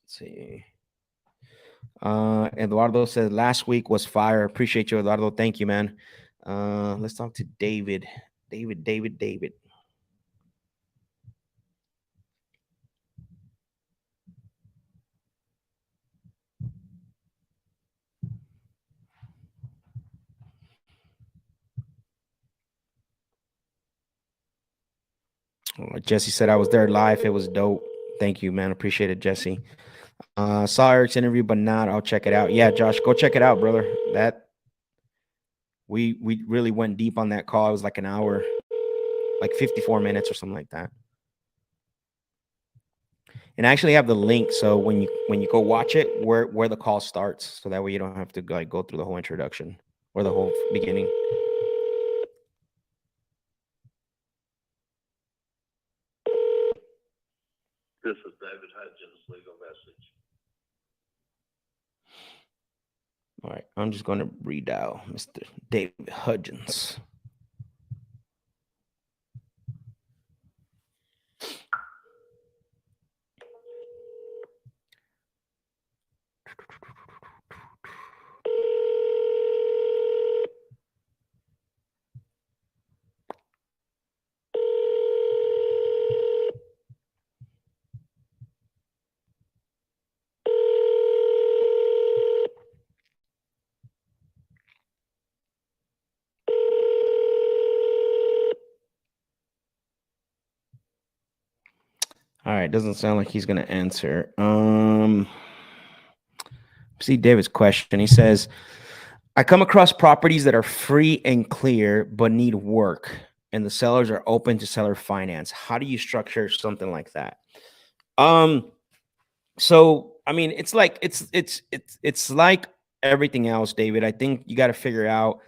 see. Eduardo says last week was fire. Appreciate you, Eduardo. Thank you, man. Let's talk to David. David. Jesse said I was there live. It was dope. Thank you, man. Appreciate it, Jesse. Saw Eric's interview, but not. I'll check it out. Yeah, Josh, go check it out, brother. That we really went deep on that call. It was like an hour, like 54 minutes or something like that. And I actually have the link, so when you go watch it, where the call starts, so that way you don't have to like go through the whole introduction or the whole beginning. This is David Hudgens' legal message. All right, I'm just going to redial Mr. David Hudgens. All right, doesn't sound like he's gonna answer. See David's question. He says, I come across properties that are free and clear but need work, and the sellers are open to seller finance. How do you structure something like that? So I mean, it's like it's like everything else, David. I think you got to figure out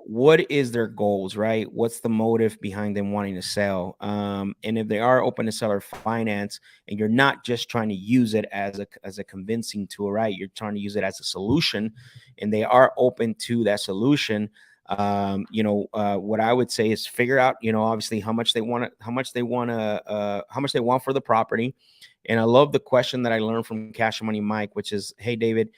what is their goals, right? What's the motive behind them wanting to sell? And if they are open to seller finance, and you're not just trying to use it as a convincing tool, right? You're trying to use it as a solution, and they are open to that solution. What I would say is figure out, obviously how much they want for the property. And I love the question that I learned from Cash Money Mike, which is, hey David,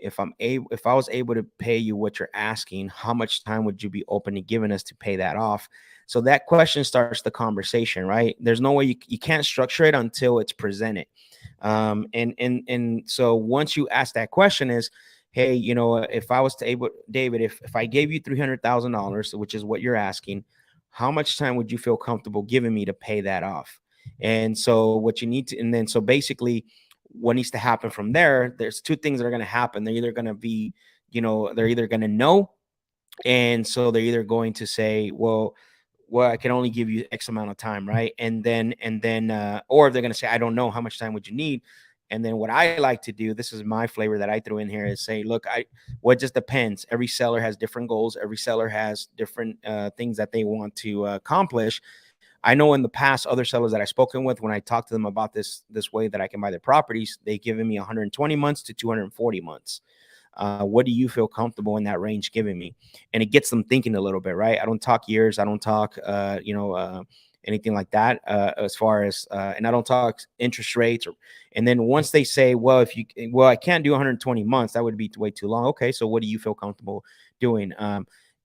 if I was able to pay you what you're asking, how much time would you be open to giving us to pay that off? So that question starts the conversation, right? There's no way you can't structure it until it's presented. And so once you ask that question is, hey, if I was to able, David, if I gave you $300,000, which is what you're asking, how much time would you feel comfortable giving me to pay that off? And so what you need to, and then so basically what needs to happen from there, there's two things that are going to happen. They're either going to be, they're either going to know. And so they're either going to say, well, I can only give you X amount of time. Right. And then, or they're going to say, I don't know, how much time would you need? And then what I like to do, this is my flavor that I threw in here, is say, look, it just depends. Every seller has different goals. Every seller has different things that they want to accomplish. I know in the past, other sellers that I've spoken with, when I talk to them about this way that I can buy their properties, they've given me 120 months to 240 months. What do you feel comfortable in that range giving me? And it gets them thinking a little bit, right? I don't talk years. I don't talk, anything like that, as far as, and I don't talk interest rates. And then once they say, well, I can't do 120 months, that would be way too long. Okay. So what do you feel comfortable doing?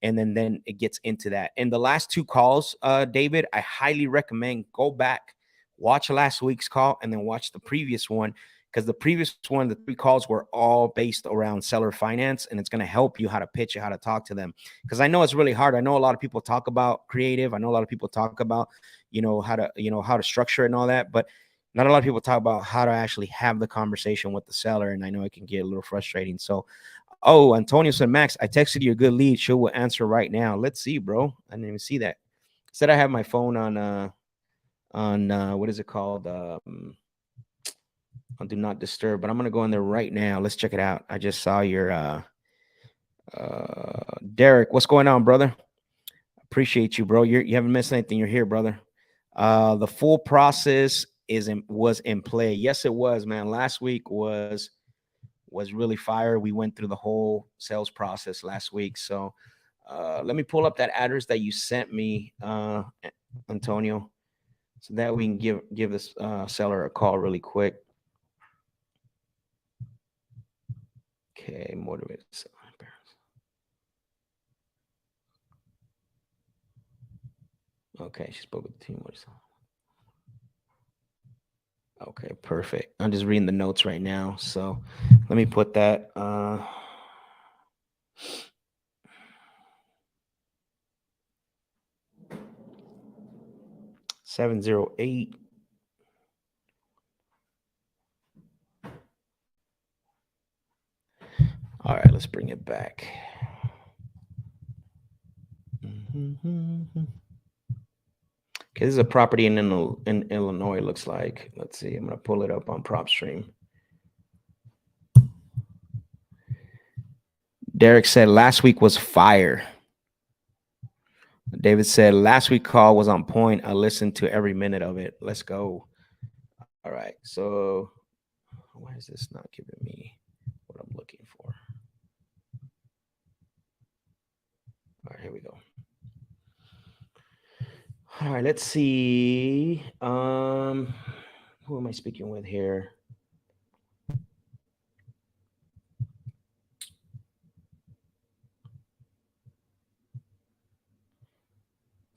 And then it gets into that. And the last two calls, David, I highly recommend go back, watch last week's call, and then watch the previous one, because the previous one, the three calls were all based around seller finance, and it's going to help you how to pitch it, how to talk to them. Because I know it's really hard. I know a lot of people talk about creative. I know a lot of people talk about, how to structure it and all that, but not a lot of people talk about how to actually have the conversation with the seller. And I know it can get a little frustrating. So, oh, Antonio said, Max, I texted you a good lead. She will answer right now. Let's see, bro. I didn't even see that. Said I have my phone on what is it called? On do not disturb, but I'm gonna go in there right now. Let's check it out. I just saw your Derek. What's going on, brother? Appreciate you, bro. You haven't missed anything. You're here, brother. The full process was in play. Yes, it was, man. Last week was really fire. We went through the whole sales process last week. So let me pull up that address that you sent me, Antonio, so that we can give this seller a call really quick. Okay, motivated. Okay, she spoke with the team. Okay, perfect. I'm just reading the notes right now, so let me put that. 708. All right, let's bring it back. Okay, this is a property in Illinois, looks like. Let's see. I'm going to pull it up on PropStream. Derek said last week was fire. David said last week's call was on point. I listened to every minute of it. Let's go. All right. So why is this not giving me what I'm looking for? All right, here we go. All right, let's see. Who am I speaking with here?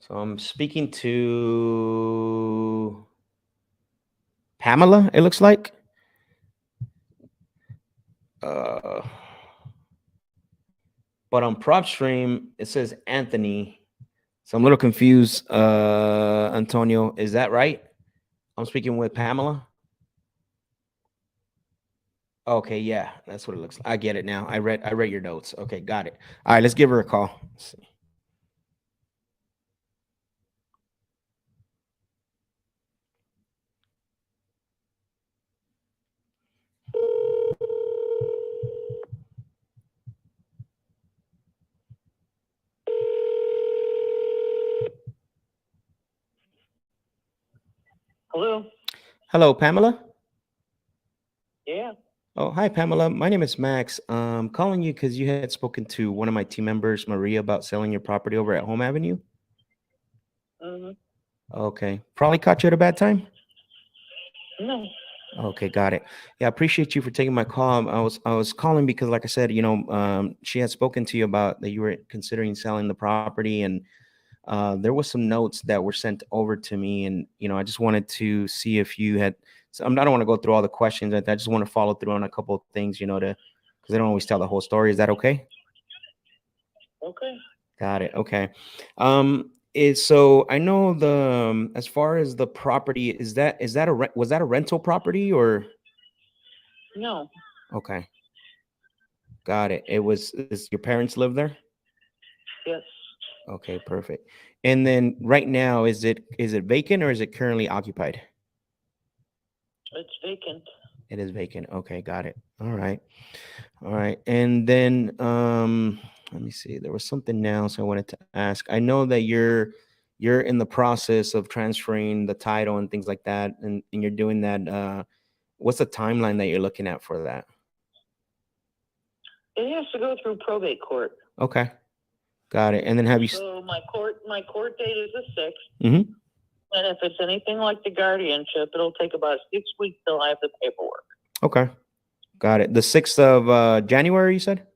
So I'm speaking to Pamela, it looks like. But on PropStream, it says Anthony. So I'm a little confused. Antonio, is that right? I'm speaking with Pamela. Okay, yeah, that's what it looks like. I get it now. I read your notes. Okay, got it. All right, let's give her a call. Let's see. Hello. Hello, Pamela. Yeah. Oh, hi, Pamela. My name is Max. I'm calling you because you had spoken to one of my team members, Maria, about selling your property over at Home Avenue. Mm-hmm. Okay, probably caught you at a bad time. No. Okay, got it. Yeah, I appreciate you for taking my call. I was calling because, like I said, she had spoken to you about that you were considering selling the property, and there was some notes that were sent over to me, and I just wanted to see if you had. So I don't want to go through all the questions. I just want to follow through on a couple of things, because they don't always tell the whole story. Is that okay? Okay. Got it. Okay. So I know as far as the property, is that was that a rental property or? No. Okay. Got it. Is your parents live there? Yes. Okay, perfect. And then right now, is it vacant or is it currently occupied? It's vacant. It is vacant. Okay, got it. All right. All right. And then let me see. There was something else I wanted to ask. I know that you're in the process of transferring the title and things like that, and you're doing that. What's the timeline that you're looking at for that? It has to go through probate court. Okay. Got it. And then have you So my court date is the 6th. Mm-hmm. And if it's anything like the guardianship, it'll take about 6 weeks till I have the paperwork. Okay. Got it. The 6th of January, you said?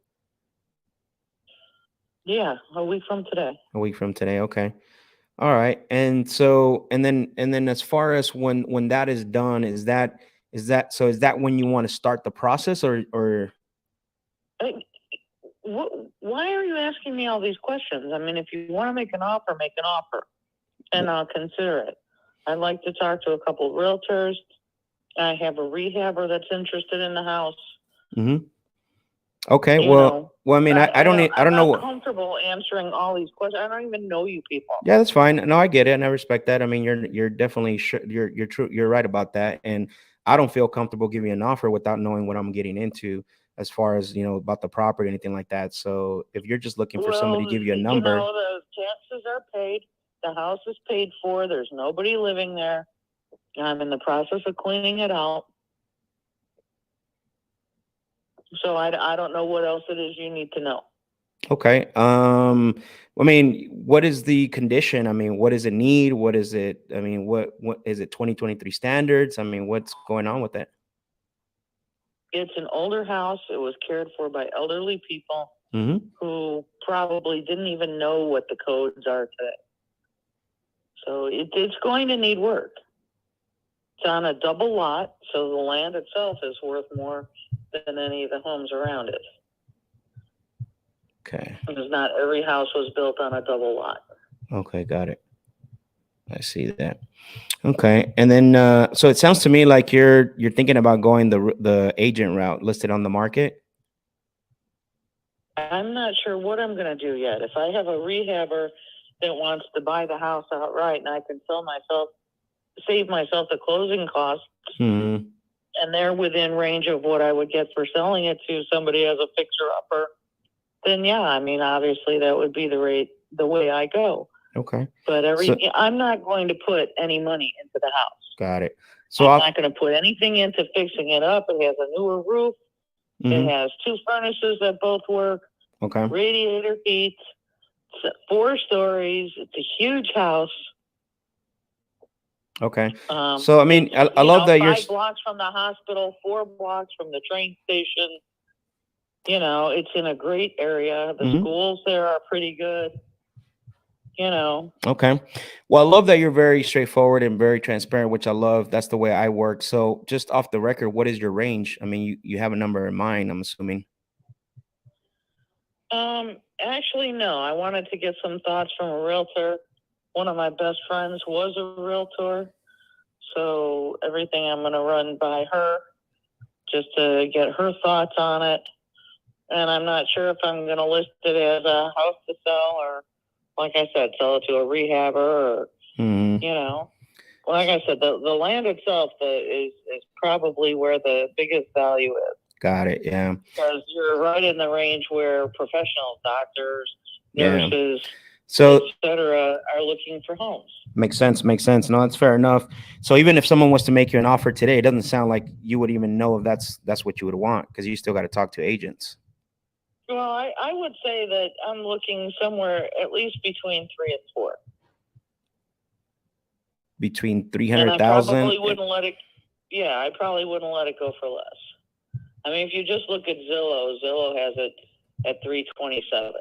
Yeah, a week from today. A week from today. Okay. All right. And so and then as far as when that is done, is that when you want to start the process or Why are you asking me all these questions? I mean, if you want to make an offer, and I'll consider it. I'd like to talk to a couple of realtors. I have a rehabber that's interested in the house. Mm-hmm. Okay. Well, I mean, I don't know. I'm not comfortable answering all these questions. I don't even know you people. Yeah, that's fine. No, I get it, and I respect that. I mean, you're definitely you're true. You're right about that, and I don't feel comfortable giving an offer without knowing what I'm getting into, as far as about the property or anything like that. So if you're just looking for somebody to give you a number, the taxes are paid. The house is paid for. There's nobody living there. I'm in the process of cleaning it out. So I don't know what else it is you need to know. Okay. I mean, what is the condition? I mean, what does it need? What is it? I mean, what is it? 2023 standards? I mean, what's going on with it? It's an older house. It was cared for by elderly people who probably didn't even know what the codes are today. So it's going to need work. It's on a double lot, so the land itself is worth more than any of the homes around it. Okay. Because not every house was built on a double lot. Okay, got it. I see that. Okay, and then so it sounds to me like you're thinking about going the agent route listed on the market. I'm not sure what I'm going to do yet. If I have a rehabber that wants to buy the house outright and I can save myself the closing costs, and they're within range of what I would get for selling it to somebody as a fixer-upper, then yeah, I mean, obviously that would be the way I go. Okay. But I'm not going to put any money into the house. Got it. So I'm not going to put anything into fixing it up. It has a newer roof. It has 2 furnaces that both work. Okay. Radiator heat. It's 4 stories. It's a huge house. Okay. So I mean, I love that 5 blocks from the hospital, 4 blocks from the train station. You know, it's in a great area. The schools there are pretty good. You know. Okay. Well, I love that you're very straightforward and very transparent, which I love. That's the way I work. So just off the record, what is your range? I mean, you have a number in mind, I'm assuming. Actually, no. I wanted to get some thoughts from a realtor. One of my best friends was a realtor. So everything I'm going to run by her just to get her thoughts on it. And I'm not sure if I'm going to list it as a house to sell or, like I said, sell it to a rehabber or, you know. Like I said, the land itself is probably where the biggest value is. Got it. Yeah. Because you're right in the range where professional doctors, nurses, so etc. are looking for homes. Makes sense. No, that's fair enough. So even if someone was to make you an offer today, it doesn't sound like you would even know if that's what you would want, because you still got to talk to agents. Well, I would say that I'm looking somewhere at least between 3 and 4. Between 300,000. I probably wouldn't let it. Yeah, I probably wouldn't let it go for less. I mean, if you just look at Zillow has it at 327.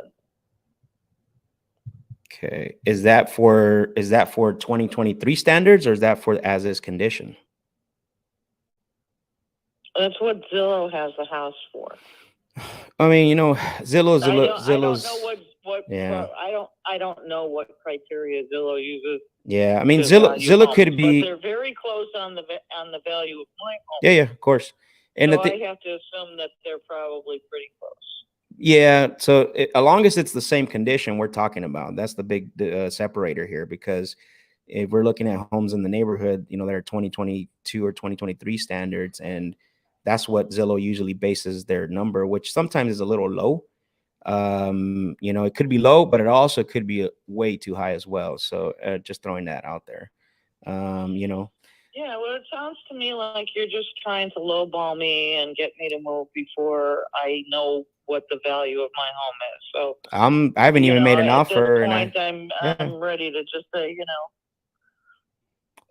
Okay. Is that for 2023 standards, or is that for as is condition? That's what Zillow has the house for. I mean, you know, Zillow's. I don't know what yeah. I don't know what criteria Zillow uses. Yeah, I mean, Zillow could be. But they're very close on the value of my home. Yeah, of course. And so I have to assume that they're probably pretty close. Yeah, so as long as it's the same condition we're talking about, that's the big separator here. Because if we're looking at homes in the neighborhood, you know, that are 2022 or 2023 standards, and that's what Zillow usually bases their number, which sometimes is a little low. You know, it could be low, but it also could be way too high as well. So just throwing that out there, you know. Yeah, well, it sounds to me like you're just trying to lowball me and get me to move before I know what the value of my home is. So I haven't even made an offer, and I'm ready to just say, you know.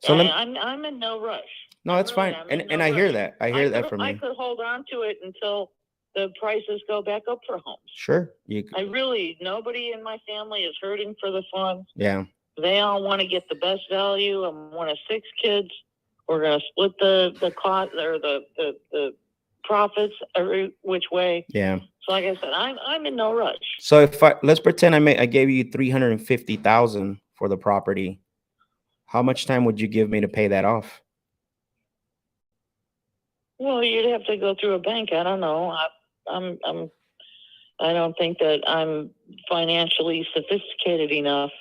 So I'm in no rush. No, that's fine, and I hear that. I hear that from you. I could hold on to it until the prices go back up for homes. Sure, nobody in my family is hurting for the funds. Yeah, they all want to get the best value. I'm one of 6 kids. We're going to split the cost or the profits every which way. Yeah. So like I said, I'm in no rush. So let's pretend I gave you $350,000 for the property. How much time would you give me to pay that off? Well, you'd have to go through a bank. I don't know. I don't think that I'm financially sophisticated enough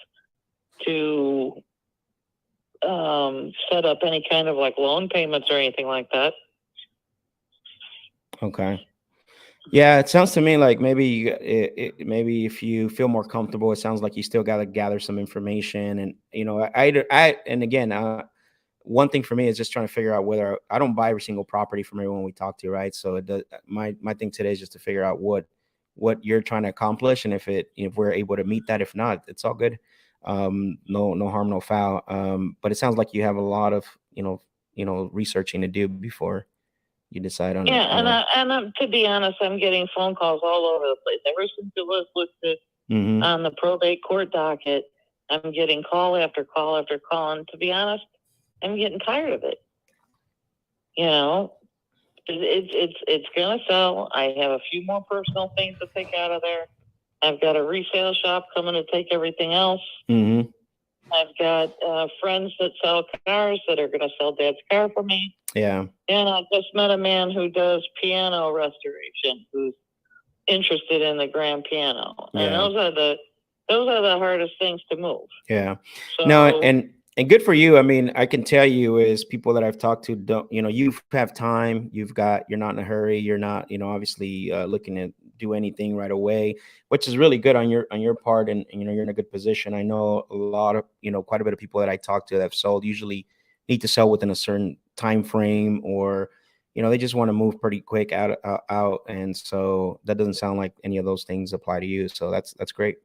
to set up any kind of like loan payments or anything like that. Okay. Yeah, it sounds to me like maybe if you feel more comfortable, it sounds like you still got to gather some information. And you know, and again, one thing for me is just trying to figure out whether I don't buy every single property from everyone we talk to, right? So my thing today is just to figure out what you're trying to accomplish, and if we're able to meet that. If not, it's all good. No harm, no foul. But it sounds like you have a lot of you know researching to do before you decide on Yeah, it. and to be honest, I'm getting phone calls all over the place. Ever since it was listed on the probate court docket, I'm getting call after call after call. And to be honest, I'm getting tired of it. You know, it's gonna sell. I have a few more personal things to take out of there. I've got a resale shop coming to take everything else. I've got friends that sell cars that are going to sell Dad's car for me. Yeah. And I just met a man who does piano restoration, who's interested in the grand piano. And those are the hardest things to move. Yeah. So, No, and good for you. I mean, I can tell you is people that I've talked to don't, you have time, you're not in a hurry. You're not, obviously looking to do anything right away, which is really good on your part. And, you're in a good position. I know a lot of, quite a bit of people that I talk to that have sold usually need to sell within a certain time frame, or, they just want to move pretty quick out. And so that doesn't sound like any of those things apply to you. So that's great.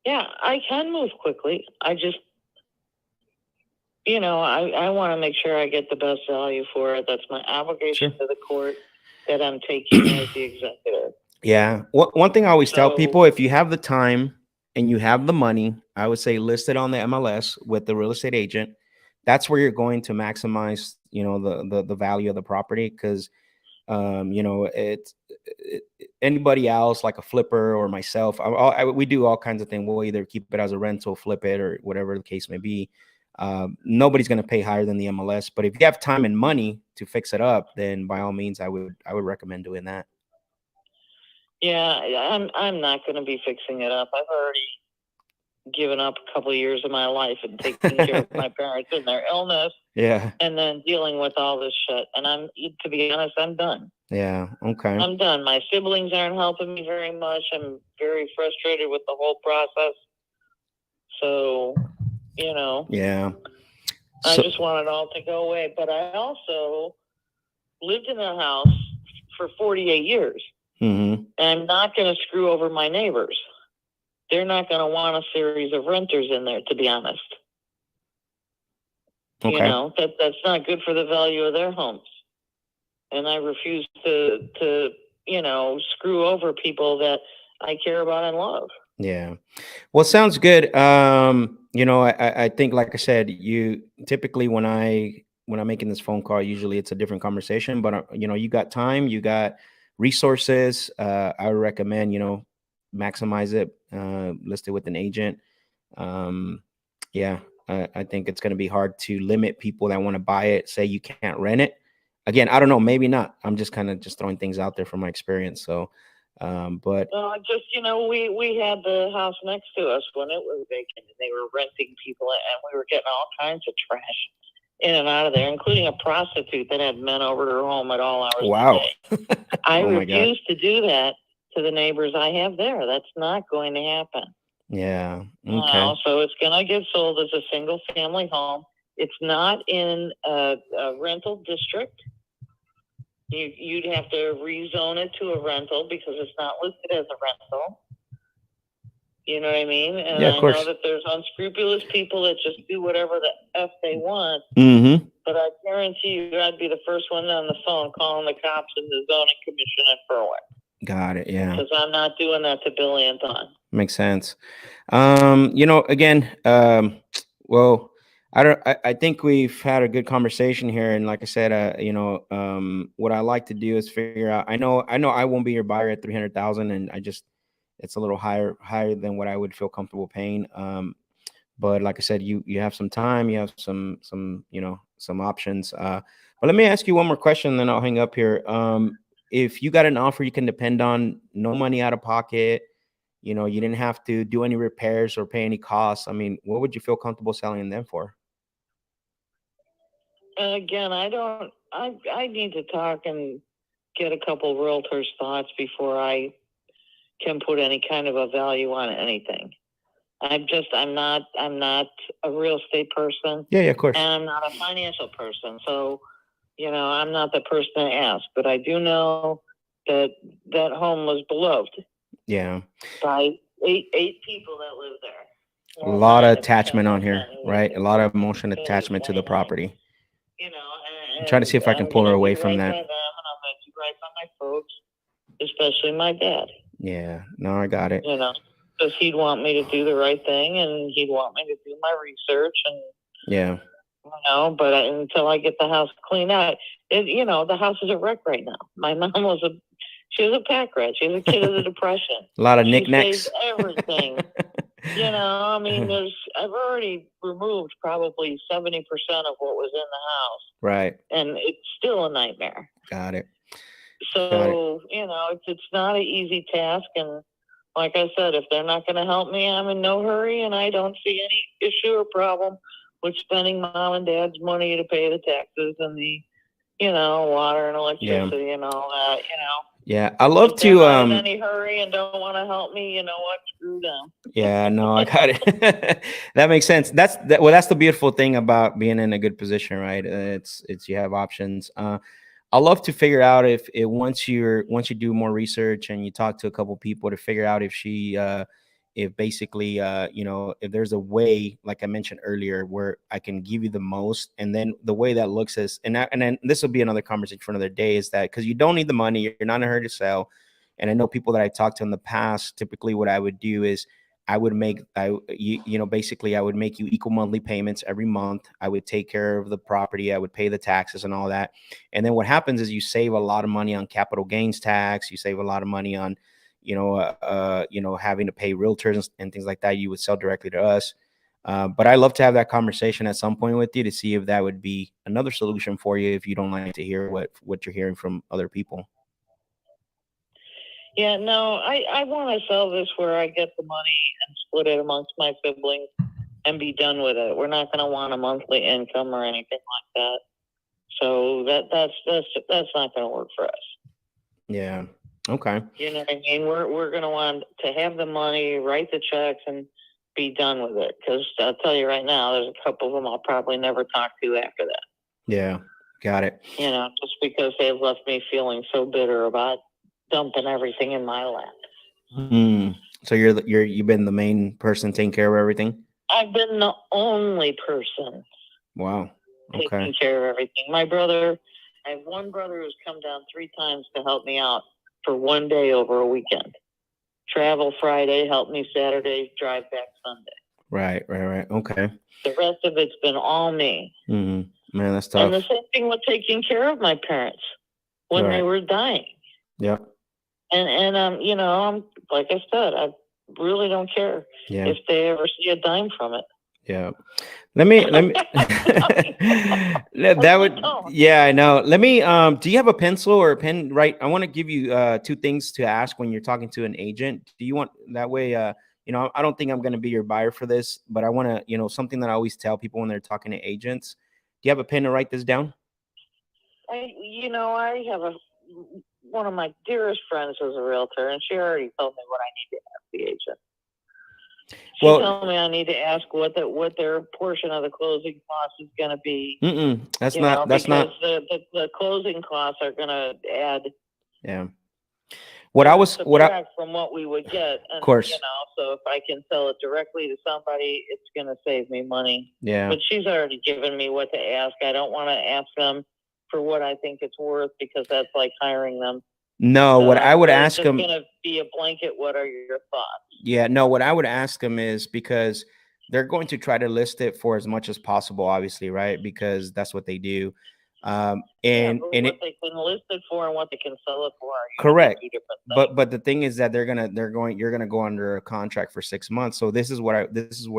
Yeah, I can move quickly. I just, I want to make sure I get the best value for it. That's my obligation to the court that I'm taking as the executor. Yeah. One thing I always tell people, if you have the time and you have the money, I would say list it on the MLS with the real estate agent. That's where you're going to maximize, the value of the property. Because, anybody else like a flipper or myself, we do all kinds of things. We'll either keep it as a rental, flip it, or whatever the case may be. Nobody's going to pay higher than the MLS. But if you have time and money to fix it up, then by all means, I would recommend doing that. Yeah, I'm not going to be fixing it up. I've already given up a couple of years of my life and taking care of my parents and their illness. Yeah. And then dealing with all this shit. And to be honest, I'm done. Yeah. Okay. I'm done. My siblings aren't helping me very much. I'm very frustrated with the whole process. So, Yeah. I just want it all to go away. But I also lived in a house for 48 years. And I'm not going to screw over my neighbors. They're not going to want a series of renters in there, to be honest. Okay. That's not good for the value of their homes. And I refuse to screw over people that I care about and love. Yeah. Well, sounds good. I think, like I said, you typically when I'm making this phone call, usually it's a different conversation, but you got time, you got resources. I would recommend, maximize it, list it with an agent. I think it's going to be hard to limit people that want to buy it, say you can't rent it. Again, I don't know, maybe not. I'm just kind of throwing things out there from my experience. So, but we had the house next to us when it was vacant, and they were renting people, and we were getting all kinds of trash in and out of there, including a prostitute that had men over her home at all hours wow. of the day. I refuse to do that to the neighbors I have there. That's not going to happen. Yeah. Okay. So it's going to get sold as a single family home. It's not in a rental district. You'd have to rezone it to a rental because it's not listed as a rental. You know what I mean? And yeah, of course. I know that there's unscrupulous people that just do whatever the F they want. But I guarantee you I'd be the first one on the phone calling the cops and the zoning commission in Berwick. Got it. Yeah. Because I'm not doing that to Billy and Don. Makes sense. Again, well, I think we've had a good conversation here. And like I said, what I like to do is figure out, I know I won't be your buyer at 300,000, and it's a little higher than what I would feel comfortable paying. But like I said, you have some time, you have some options. But let me ask you one more question, then I'll hang up here. If you got an offer you can depend on, no money out of pocket, you didn't have to do any repairs or pay any costs, I mean, what would you feel comfortable selling them for? Again, I need to talk and get a couple realtors' thoughts before I can put any kind of a value on anything. I'm not a real estate person. Yeah, of course. And I'm not a financial person. So, I'm not the person to ask, but I do know that home was beloved. Yeah. By eight people that live there. A lot of attachment on here, right? A lot of emotion attachment to the property. I'm trying to see if I can pull her away from that. I'm gonna do right by my folks, especially my dad. Yeah, no, I got it. You know, because he'd want me to do the right thing, and he'd want me to do my research, and yeah, you know. But until I get the house cleaned out, you know, the house is a wreck right now. My mom was a pack rat. She was a kid of the Depression. A lot of She knickknacks. saved everything. You know, I mean, I've already removed probably 70% of what was in the house. Right. And it's still a nightmare. Got it. So, you know, it's not an easy task. And like I said, if they're not going to help me, I'm in no hurry, and I don't see any issue or problem with spending mom and dad's money to pay the taxes and the, you know, water and electricity and all that, you know. Yeah, I love If they're to not in any hurry and don't want to help me, you know what? Screw them. Yeah, no, I got it. That makes sense. That's the beautiful thing about being in a good position, right? It's you have options. I love to figure out if once you do more research and you talk to a couple people to figure out if if basically you know, if there's a way, like I mentioned earlier, where I can give you the most. And then the way that looks is, and then this will be another conversation for another day, is that because you don't need the money, you're not in a hurry to sell. And I know people that I talked to in the past, typically what I would do is I would make you know, basically I would make you equal monthly payments every month. I would take care of the property, I would pay the taxes and all that. And then what happens is you save a lot of money on capital gains tax, you save a lot of money on, you know, having to pay realtors and things like that. You would sell directly to us. But I love to have that conversation at some point with you to see if that would be another solution for you if you don't like to hear what you're hearing from other people. Yeah, no, I want to sell this where I get the money and split it amongst my siblings and be done with it. We're not going to want a monthly income or anything like that. So that's not going to work for us. Yeah. Okay. You know what I mean? We're going to want to have the money, write the checks, and be done with it. Because I'll tell you right now, there's a couple of them I'll probably never talk to after that. Yeah. Got it. You know, just because they've left me feeling so bitter about dumping everything in my lap. So you've been the main person taking care of everything? I've been the only person. Wow. Okay. Taking care of everything. I have one brother who's come down 3 times to help me out for one day over a weekend. Travel Friday, help me Saturday, drive back Sunday. Right. Okay. The rest of it's been all me. Man, that's tough. And the same thing with taking care of my parents when they were dying. Yeah. And you know, I'm like I said, I really don't care if they ever see a dime from it. Yeah. Let me that would, yeah, I know. Let me do you have a pencil or a pen? Right. I want to give you 2 things to ask when you're talking to an agent. Do you want that way? You know, I don't think I'm going to be your buyer for this, but I want to, you know, something that I always tell people when they're talking to agents. Do you have a pen to write this down? I have one of my dearest friends is a realtor, and she already told me what I need to ask the agent. She told me I need to ask what their portion of the closing cost is going to be. That's not. The closing costs are going to add. Yeah. From what we would get. And, of course. You know, so if I can sell it directly to somebody, it's going to save me money. Yeah. But she's already given me what to ask. I don't want to ask them for what I think it's worth, because that's like hiring them. No, what I would ask them, it's going to be a blanket. What are your thoughts? Yeah, no, what I would ask them is, because they're going to try to list it for as much as possible, obviously, right? Because that's what they do. What they can list it for and what they can sell it for. Correct. But the thing is that you're gonna go under a contract for 6 months. So this is where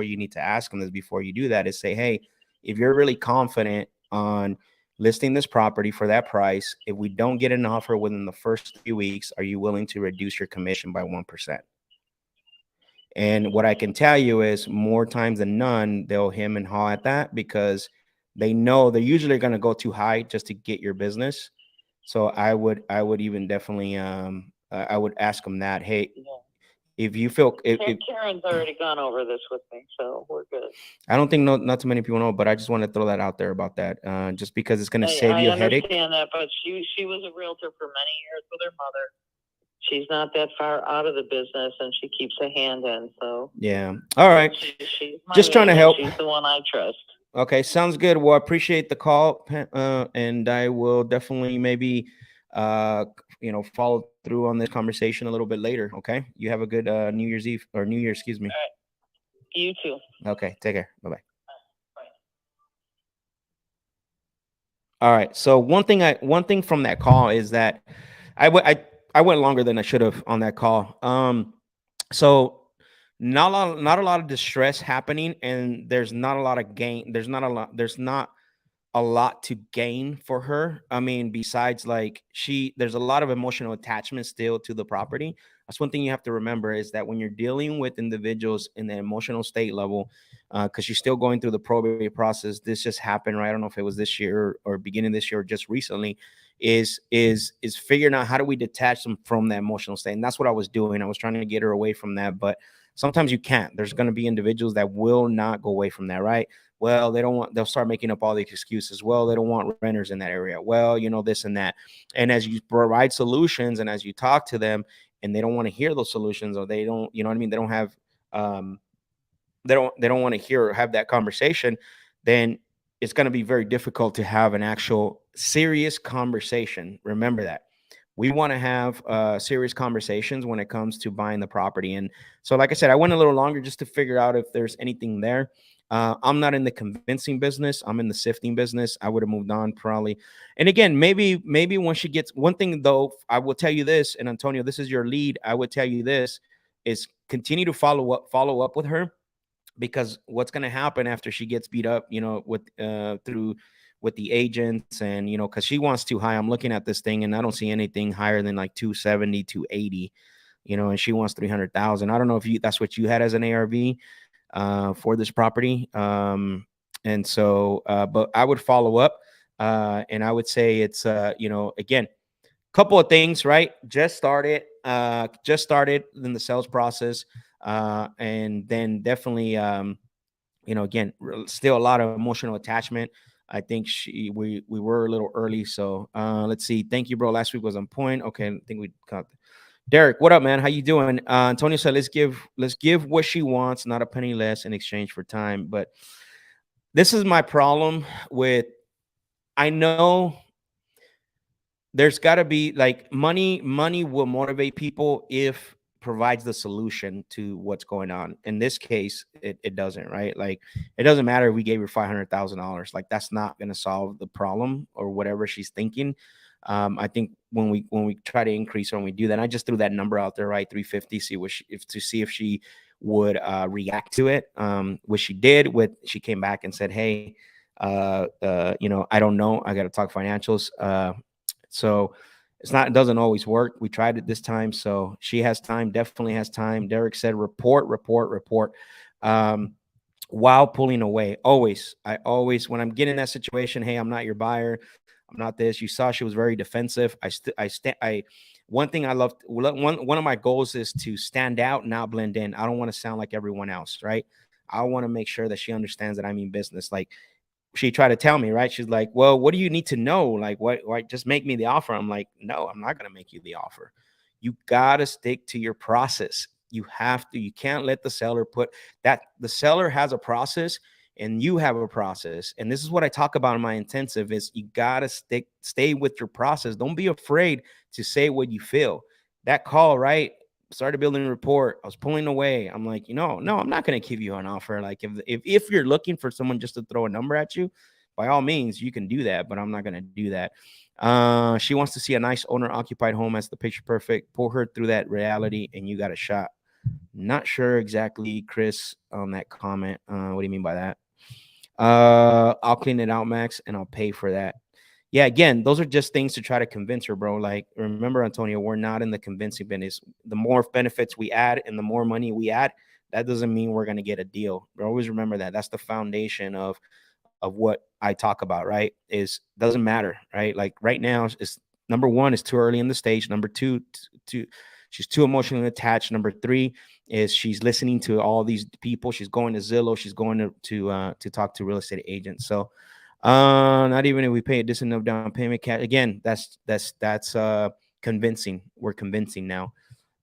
you need to ask them, is before you do that, is say, hey, if you're really confident on listing this property for that price, if we don't get an offer within the first 3 weeks, are you willing to reduce your commission by 1%? And what I can tell you is, more times than none, they'll hem and haw at that, because they know they're usually going to go too high just to get your business. So I would even definitely I would ask them that, hey, if you feel Karen's already gone over this with me, so we're good. I don't think not too many people know, but I just want to throw that out there about that, just because it's going to save you a headache. I understand that, but she was a realtor for many years with her mother. She's not that far out of the business, and she keeps a hand in. So yeah, all right. She's just trying to help. She's the one I trust. Okay, sounds good. Well, I appreciate the call, and I will definitely maybe, follow through on this conversation a little bit later. Okay, you have a good New Year's Eve or New Year, excuse me. All right. You too. Okay, take care. Bye bye. All right. So one thing from that call is that I went longer than I should have on that call. So not a lot of distress happening, and there's not a lot of gain. There's not a lot to gain for her. I mean, besides like there's a lot of emotional attachment still to the property. That's one thing you have to remember is that when you're dealing with individuals in the emotional state level, because you're still going through the probate process. This just happened, right? I don't know if it was this year or beginning this year or just recently. Is figuring out how do we detach them from that emotional state, and that's what I was doing. I was trying to get her away from that, but sometimes you can't. There's going to be individuals that will not go away from that, right? Well, they don't want, they'll start making up all these excuses. Well, they don't want renters in that area. Well, this and that. And as you provide solutions and as you talk to them and they don't want to hear those solutions, or they don't, you know what I mean? They don't have, um, they don't want to hear or have that conversation, then it's going to be very difficult to have an actual serious conversation. Remember that. We want to have serious conversations when it comes to buying the property. And so, like I said, I went a little longer just to figure out if there's anything there. I'm not in the convincing business. I'm in the sifting business. I would have moved on probably. And again, maybe when she gets, one thing though, I will tell you this, and Antonio, this is your lead. I would tell you this is continue to follow up with her, because what's going to happen after she gets beat up, with through with the agents, and because she wants too high. I'm looking at this thing and I don't see anything higher than like 270, 280, and she wants 300,000. I don't know if that's what you had as an ARV for this property. And so, but I would follow up, and I would say it's, again, couple of things, right? Just started in the sales process, and then definitely, again, still a lot of emotional attachment. I think we were a little early, so let's see. Thank you, bro. Last week was on point. Okay, I think we got Derek. What up, man? How you doing? Antonio said, let's give what she wants, not a penny less, in exchange for time. But this is my problem with. I know there's got to be like money will motivate people if provides the solution to what's going on. In this case, it doesn't, right? Like, it doesn't matter if we gave her $500,000. Like, that's not going to solve the problem or whatever she's thinking. I think when we try to increase her, when we do that, I just threw that number out there, right? 350, see if she would react to it. Which she did. She came back and said, hey, I don't know, I got to talk financials. So it doesn't always work. We tried it this time. So she has time, definitely has time. Derek said, report. Um, while pulling away. When I'm getting in that situation, hey, I'm not your buyer. I'm not this. You saw she was very defensive. One thing I love, one of my goals is to stand out, not blend in. I don't want to sound like everyone else, right? I want to make sure that she understands that I mean business. Like, she tried to tell me, right? She's like, well, what do you need to know? Like, what, just make me the offer. I'm like, no, I'm not going to make you the offer. You got to stick to your process. You can't let the seller the seller has a process and you have a process. And this is what I talk about in my intensive is you got to stay with your process. Don't be afraid to say what you feel. That call, right? Started building a report. I was pulling away. I'm like, no, I'm not going to give you an offer. Like, if you're looking for someone just to throw a number at you, by all means, you can do that, but I'm not going to do that. She wants to see a nice owner occupied home as the picture perfect. Pull her through that reality and you got a shot. Not sure exactly, Chris, on that comment. What do you mean by that? I'll clean it out, Max, and I'll pay for that. Yeah, again, those are just things to try to convince her, bro. Like, remember, Antonio, we're not in the convincing business. The more benefits we add and the more money we add, that doesn't mean we're going to get a deal. But always remember that. That's the foundation of what I talk about, right? Is doesn't matter, right? Like, right now, it's number one is too early in the stage. Number two, she's too emotionally attached. Number three is she's listening to all these people. She's going to Zillow. She's going to talk to real estate agents. So, not even if we pay a decent enough down payment. Again, that's convincing. We're convincing now.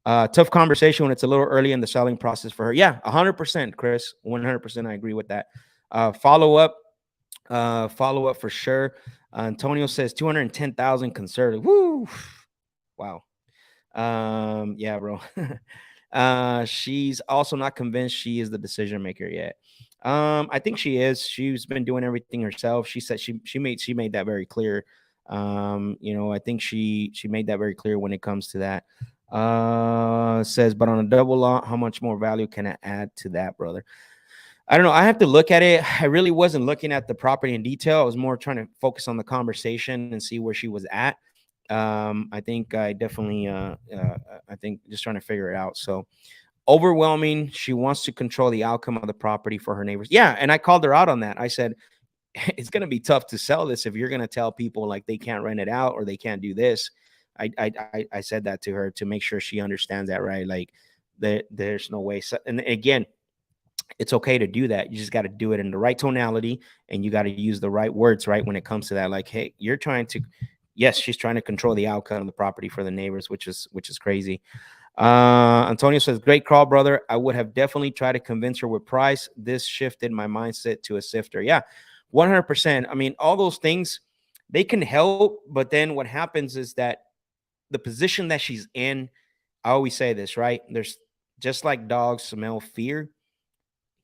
Tough conversation when it's a little early in the selling process for her. Yeah, 100%, Chris. 100%, I agree with that. Follow up. Follow up for sure. Antonio says 210,000 conservative. Woo! Wow. Yeah, bro. She's also not convinced she is the decision maker yet. I think she is. She's been doing everything herself. She said she made that very clear. I think she made that very clear when it comes to that. Says, but on a double lot, how much more value can I add to that, brother? I don't know. I have to look at it. I really wasn't looking at the property in detail. I was more trying to focus on the conversation and see where she was at. I think I definitely, I think just trying to figure it out. So overwhelming. She wants to control the outcome of the property for her neighbors. Yeah. And I called her out on that. I said, it's going to be tough to sell this if you're going to tell people like they can't rent it out or they can't do this. I said that to her to make sure she understands that, right? Like there's no way. So, and again, it's okay to do that. You just got to do it in the right tonality and you got to use the right words, right? When it comes to that, like, hey, you're trying to, yes, she's trying to control the outcome of the property for the neighbors, which is crazy. Antonio says, great call, brother. I would have definitely tried to convince her with price. This shifted my mindset to a sifter. Yeah, 100%. I mean, all those things, they can help. But then what happens is that the position that she's in, I always say this, right? There's just like dogs smell fear,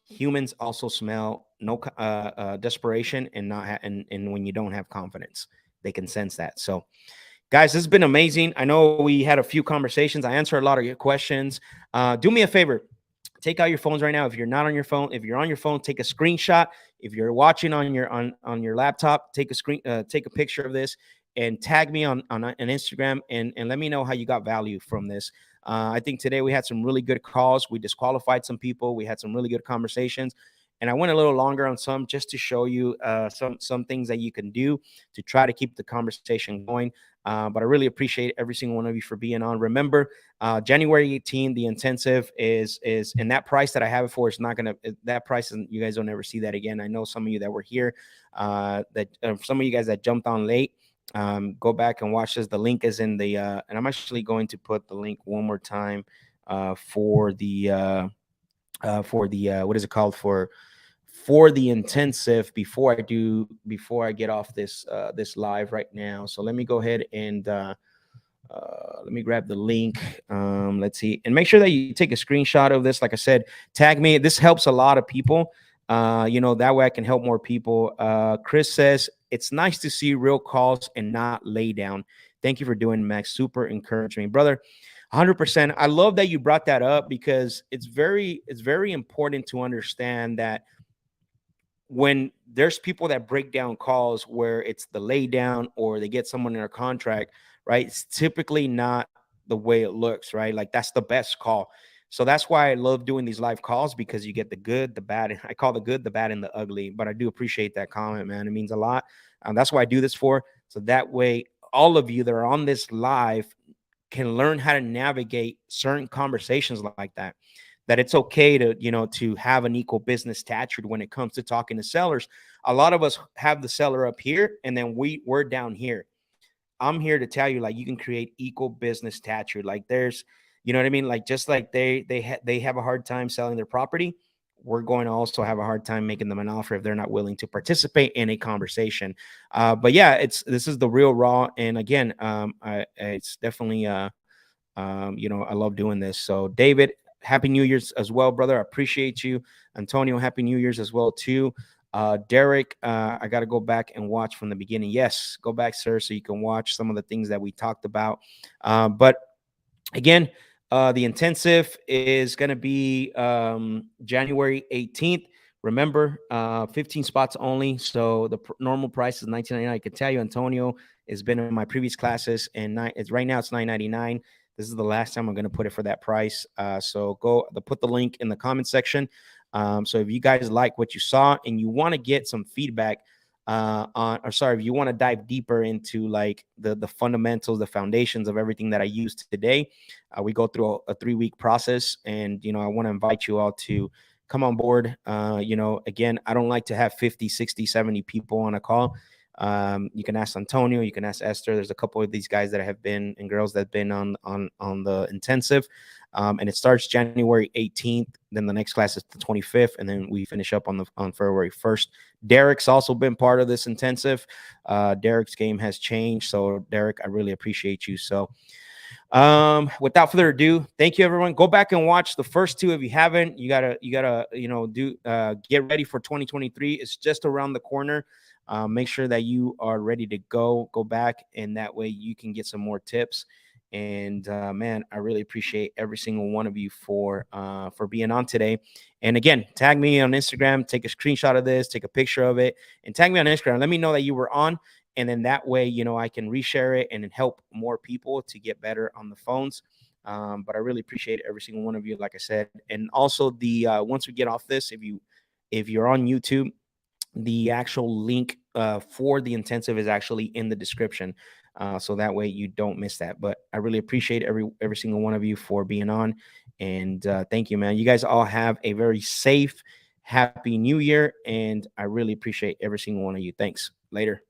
humans also smell no desperation and not and when you don't have confidence, they can sense that. So guys, this has been amazing. I know we had a few conversations. I answered a lot of your questions. Do me a favor, take out your phones right now. If you're not on your phone, if you're on your phone, take a screenshot. If you're watching on your laptop, take a picture of this and tag me on Instagram and let me know how you got value from this. I think today we had some really good calls. We disqualified some people. We had some really good conversations, and I went a little longer on some just to show you some things that you can do to try to keep the conversation going. But I really appreciate every single one of you for being on. Remember, January 18th, the intensive is and that price that I have it for is not gonna that price, and you guys don't ever see that again. I know some of you that were here, that some of you guys that jumped on late. Go back and watch this. The link is in the and I'm actually going to put the link one more time for the what is it called, for the intensive before I get off this live right now. So let me go ahead and let me grab the link. Let's see, and make sure that you take a screenshot of this. Like I said, tag me. This helps a lot of people. That way I can help more people. Chris says it's nice to see real calls and not lay down. Thank you for doing, Max. Super encouraging, brother. 100%. I love that you brought that up because it's very important to understand that when there's people that break down calls where it's the lay down or they get someone in a contract, right? It's typically not the way it looks, right? Like that's the best call. So that's why I love doing these live calls, because you get the good, the bad. And I call the good, the bad, and the ugly. But I do appreciate that comment, man. It means a lot. That's why I do this for. So that way, all of you that are on this live can learn how to navigate certain conversations like that. That it's okay to have an equal business stature when it comes to talking to sellers. A lot of us have the seller up here and then we're down here. I'm here to tell you, like, you can create equal business stature. Like there's, you know what I mean? Like just like they have a hard time selling their property, we're going to also have a hard time making them an offer if they're not willing to participate in a conversation. But yeah, this is the real raw. And again, it's definitely I love doing this. So David, happy New Year's as well, brother. I appreciate you. Antonio, happy New Year's as well too. Derek, I got to go back and watch from the beginning. Yes, go back, sir, so you can watch some of the things that we talked about. But again, the intensive is going to be January 18th. Remember, 15 spots only. So the normal price is $19.99. I can tell you, Antonio has been in my previous classes, and it's right now it's $9.99. This is the last time I'm going to put it for that price. So put the link in the comment section. So if you guys like what you saw and you want to get some feedback if you want to dive deeper into like the fundamentals, the foundations of everything that I used today, we go through a 3-week process. And, I want to invite you all to come on board. Again, I don't like to have 50, 60, 70 people on a call. You can ask Antonio, you can ask Esther. There's a couple of these guys that have been and girls that have been on the intensive. And it starts January 18th. Then the next class is the 25th, and then we finish up on February 1st. Derek's also been part of this intensive. Derek's game has changed, so Derek, I really appreciate you. So, without further ado, thank you, everyone. Go back and watch the first two if you haven't. You gotta get ready for 2023. It's just around the corner. Make sure that you are ready to go back, and that way you can get some more tips. And man, I really appreciate every single one of you for being on today. And again, tag me on Instagram, take a screenshot of this, take a picture of it, and tag me on Instagram. Let me know that you were on. And then that way, I can reshare it and help more people to get better on the phones. But I really appreciate every single one of you, like I said. And also the once we get off this, if you're on YouTube, the actual link for the intensive is actually in the description. So that way you don't miss that. But I really appreciate every single one of you for being on. And thank you, man. You guys all have a very safe, happy new year. And I really appreciate every single one of you. Thanks. Later.